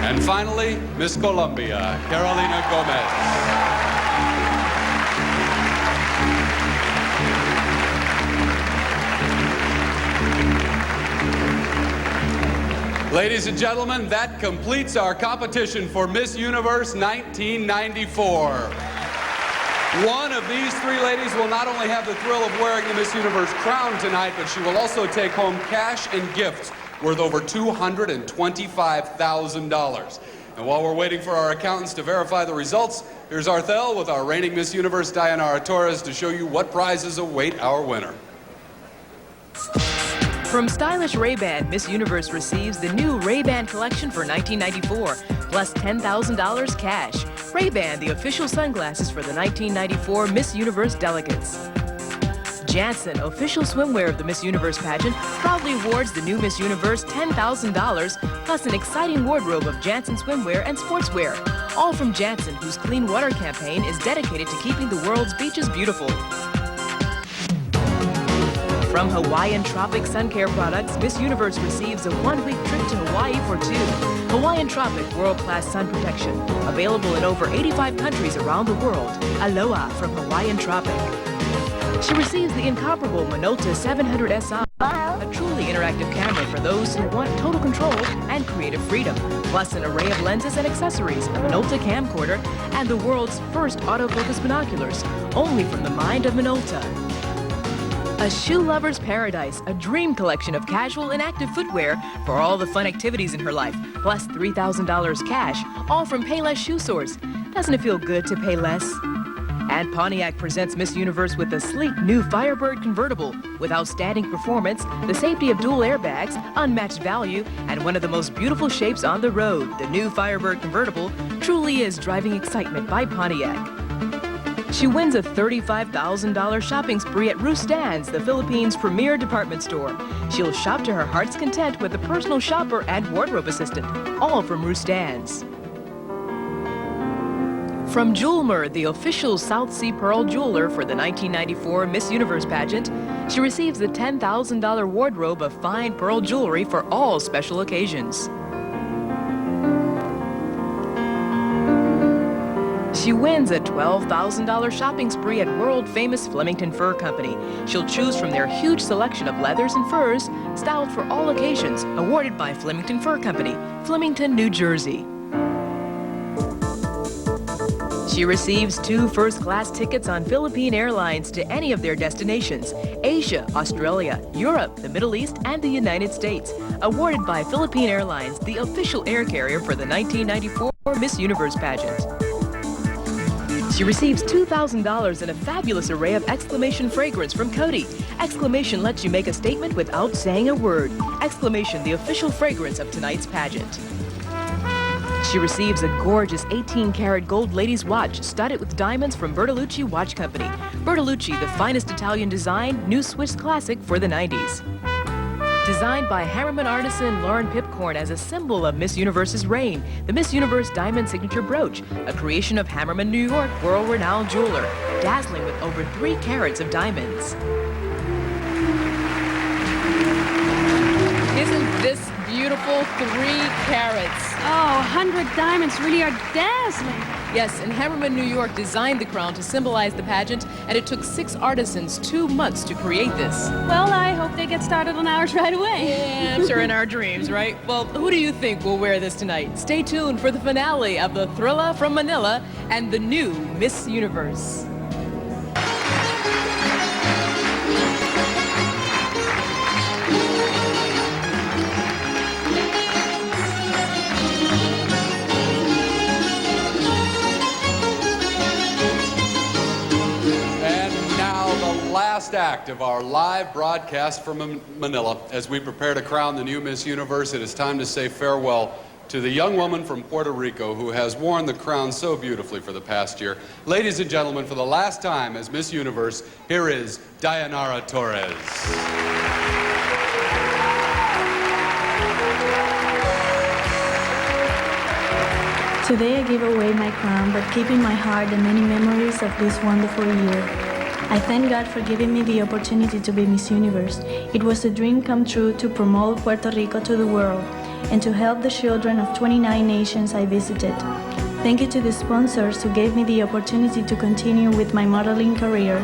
S4: And finally, Miss Colombia, Carolina Gomez. Ladies and gentlemen, that completes our competition for Miss Universe 1994. One of these three ladies will not only have the thrill of wearing the Miss Universe crown tonight, but she will also take home cash and gifts worth over $225,000. And while we're waiting for our accountants to verify the results, here's Arthel with our reigning Miss Universe, Dayanara Torres, to show you what prizes await our winner.
S5: From stylish Ray-Ban, Miss Universe receives the new Ray-Ban collection for 1994, plus $10,000 cash. Ray-Ban, the official sunglasses for the 1994 Miss Universe delegates. Janssen, official swimwear of the Miss Universe pageant, proudly awards the new Miss Universe $10,000, plus an exciting wardrobe of Janssen swimwear and sportswear. All from Janssen, whose Clean Water campaign is dedicated to keeping the world's beaches beautiful. From Hawaiian Tropic Sun Care products, Miss Universe receives a one-week trip to Hawaii for two. Hawaiian Tropic World-Class Sun Protection, available in over 85 countries around the world. Aloha from Hawaiian Tropic. She receives the incomparable Minolta 700 SI, a truly interactive camera for those who want total control and creative freedom, plus an array of lenses and accessories, a Minolta camcorder, and the world's first autofocus binoculars, only from the mind of Minolta. A shoe lover's paradise, a dream collection of casual and active footwear for all the fun activities in her life, plus $3,000 cash, all from Payless Shoe Source. Doesn't it feel good to pay less? And Pontiac presents Miss Universe with the sleek new Firebird convertible with outstanding performance, the safety of dual airbags, unmatched value, and one of the most beautiful shapes on the road. The new Firebird convertible truly is driving excitement by Pontiac. She wins a $35,000 shopping spree at Rustan's, the Philippines' premier department store. She'll shop to her heart's content with a personal shopper and wardrobe assistant, all from Rustan's. From Jewelmer, the official South Sea Pearl jeweler for the 1994 Miss Universe pageant, she receives the $10,000 wardrobe of fine pearl jewelry for all special occasions. She wins a $12,000 shopping spree at world-famous Flemington Fur Company. She'll choose from their huge selection of leathers and furs, styled for all occasions, awarded by Flemington Fur Company, Flemington, New Jersey. She receives 2 first-class tickets on Philippine Airlines to any of their destinations: Asia, Australia, Europe, the Middle East, and the United States. Awarded by Philippine Airlines, the official air carrier for the 1994 Miss Universe pageant. She receives $2,000 and a fabulous array of Exclamation fragrance from Coty. Exclamation lets you make a statement without saying a word. Exclamation, the official fragrance of tonight's pageant. She receives a gorgeous 18-karat gold ladies watch studded with diamonds from Bertolucci Watch Company. Bertolucci, the finest Italian design, new Swiss classic for the 90s. Designed by Hammerman artisan Lauren Pipcorn as a symbol of Miss Universe's reign, the Miss Universe Diamond Signature Brooch, a creation of Hammerman, New York, world-renowned jeweler, dazzling with over 3 carats of diamonds. Isn't this beautiful? 3 carats.
S2: Oh, 100 diamonds really are dazzling.
S5: Yes, and Hammerman, New York designed the crown to symbolize the pageant, and it took 6 artisans 2 months to create this.
S2: Well, I hope they get started on ours right away.
S5: Yeah, I'm sure in our dreams, right? Well, who do you think will wear this tonight? Stay tuned for the finale of the Thrilla from Manila and the new Miss Universe.
S4: Last act of our live broadcast from Manila. As we prepare to crown the new Miss Universe, it is time to say farewell to the young woman from Puerto Rico who has worn the crown so beautifully for the past year. Ladies and gentlemen, for the last time as Miss Universe, here is Dayanara Torres.
S7: Today I give away my crown, but keep in my heart the many memories of this wonderful year. I thank God for giving me the opportunity to be Miss Universe. It was a dream come true to promote Puerto Rico to the world and to help the children of 29 nations I visited. Thank you to the sponsors who gave me the opportunity to continue with my modeling career,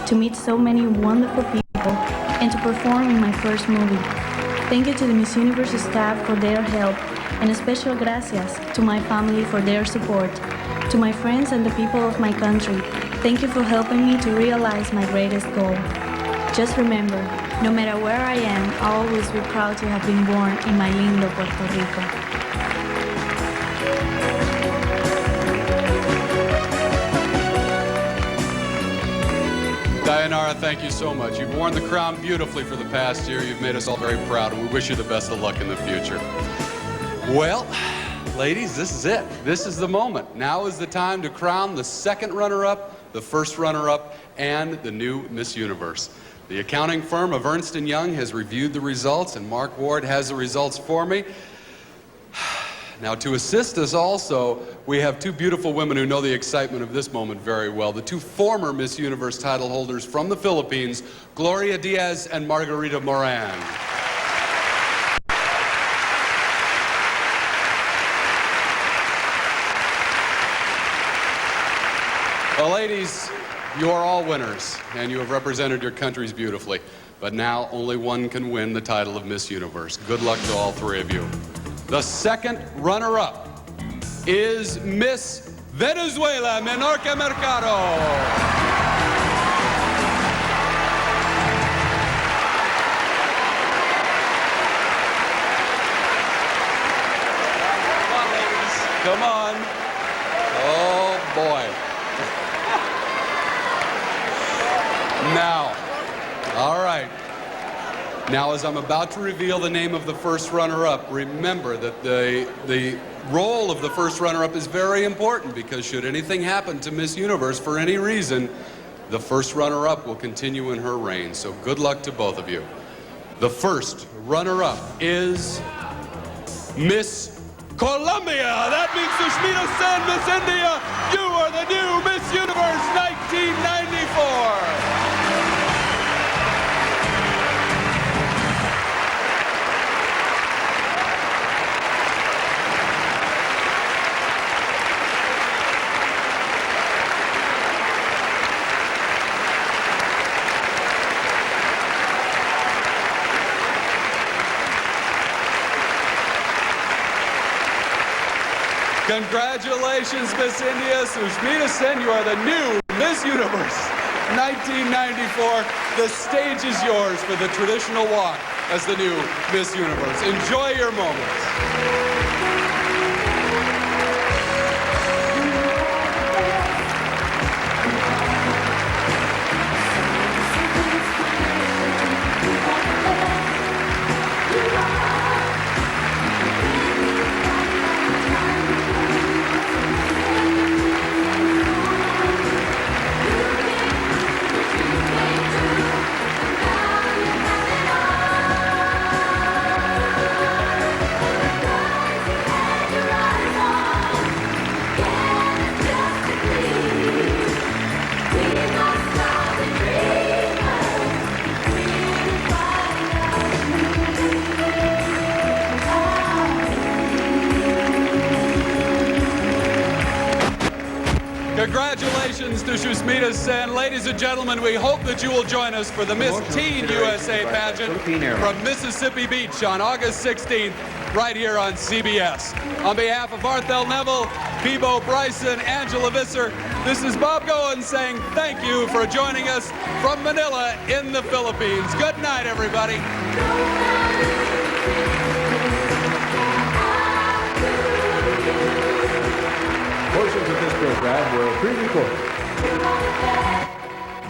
S7: to meet so many wonderful people, and to perform in my first movie. Thank you to the Miss Universe staff for their help, and a special gracias to my family for their support. To my friends and the people of my country, thank you for helping me to realize my greatest goal. Just remember, no matter where I am, I'll always be proud to have been born in my lindo Puerto Rico.
S4: Dayanara, thank you so much. You've worn the crown beautifully for the past year. You've made us all very proud, and we wish you the best of luck in the future. Well, ladies, this is it. This is the moment. Now is the time to crown the second runner-up, the first runner-up, and the new Miss Universe. The accounting firm of Ernst & Young has reviewed the results, and Mark Ward has the results for me. Now, to assist us also, we have 2 beautiful women who know the excitement of this moment very well. The 2 former Miss Universe title holders from the Philippines, Gloria Diaz and Margarita Moran. Well, ladies, you are all winners, and you have represented your countries beautifully. But now only one can win the title of Miss Universe. Good luck to all 3 of you. The second runner-up is Miss Venezuela, Menorca Mercado. Come on. Oh, boy. Now, all right. Now, as I'm about to reveal the name of the first runner-up, remember that the role of the first runner-up is very important, because should anything happen to Miss Universe for any reason, the first runner-up will continue in her reign. So good luck to both of you. The first runner-up is Miss Colombia. That means Sushmita Sen, Miss India. You are the new Miss Universe 1994. Congratulations, Miss India. Sushmita Sen, you are the new Miss Universe 1994. The stage is yours for the traditional walk as the new Miss Universe. Enjoy your moments. Congratulations to Sushmita Sen. Ladies and gentlemen, we hope that you will join us for the Miss Teen USA pageant from Mississippi Beach on August 16th, right here on CBS. On behalf of Arthel Neville, Peebo Bryson, Angela Visser, this is Bob Goen saying thank you for joining us from Manila in the Philippines. Good night, everybody.
S14: Portions of this program were pre-recorded.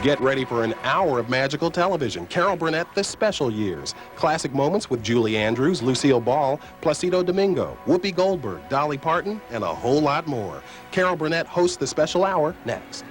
S16: Get ready for an hour of magical television. Carol Burnett, The Special Years. Classic moments with Julie Andrews, Lucille Ball, Placido Domingo, Whoopi Goldberg, Dolly Parton, and a whole lot more. Carol Burnett hosts The Special Hour next.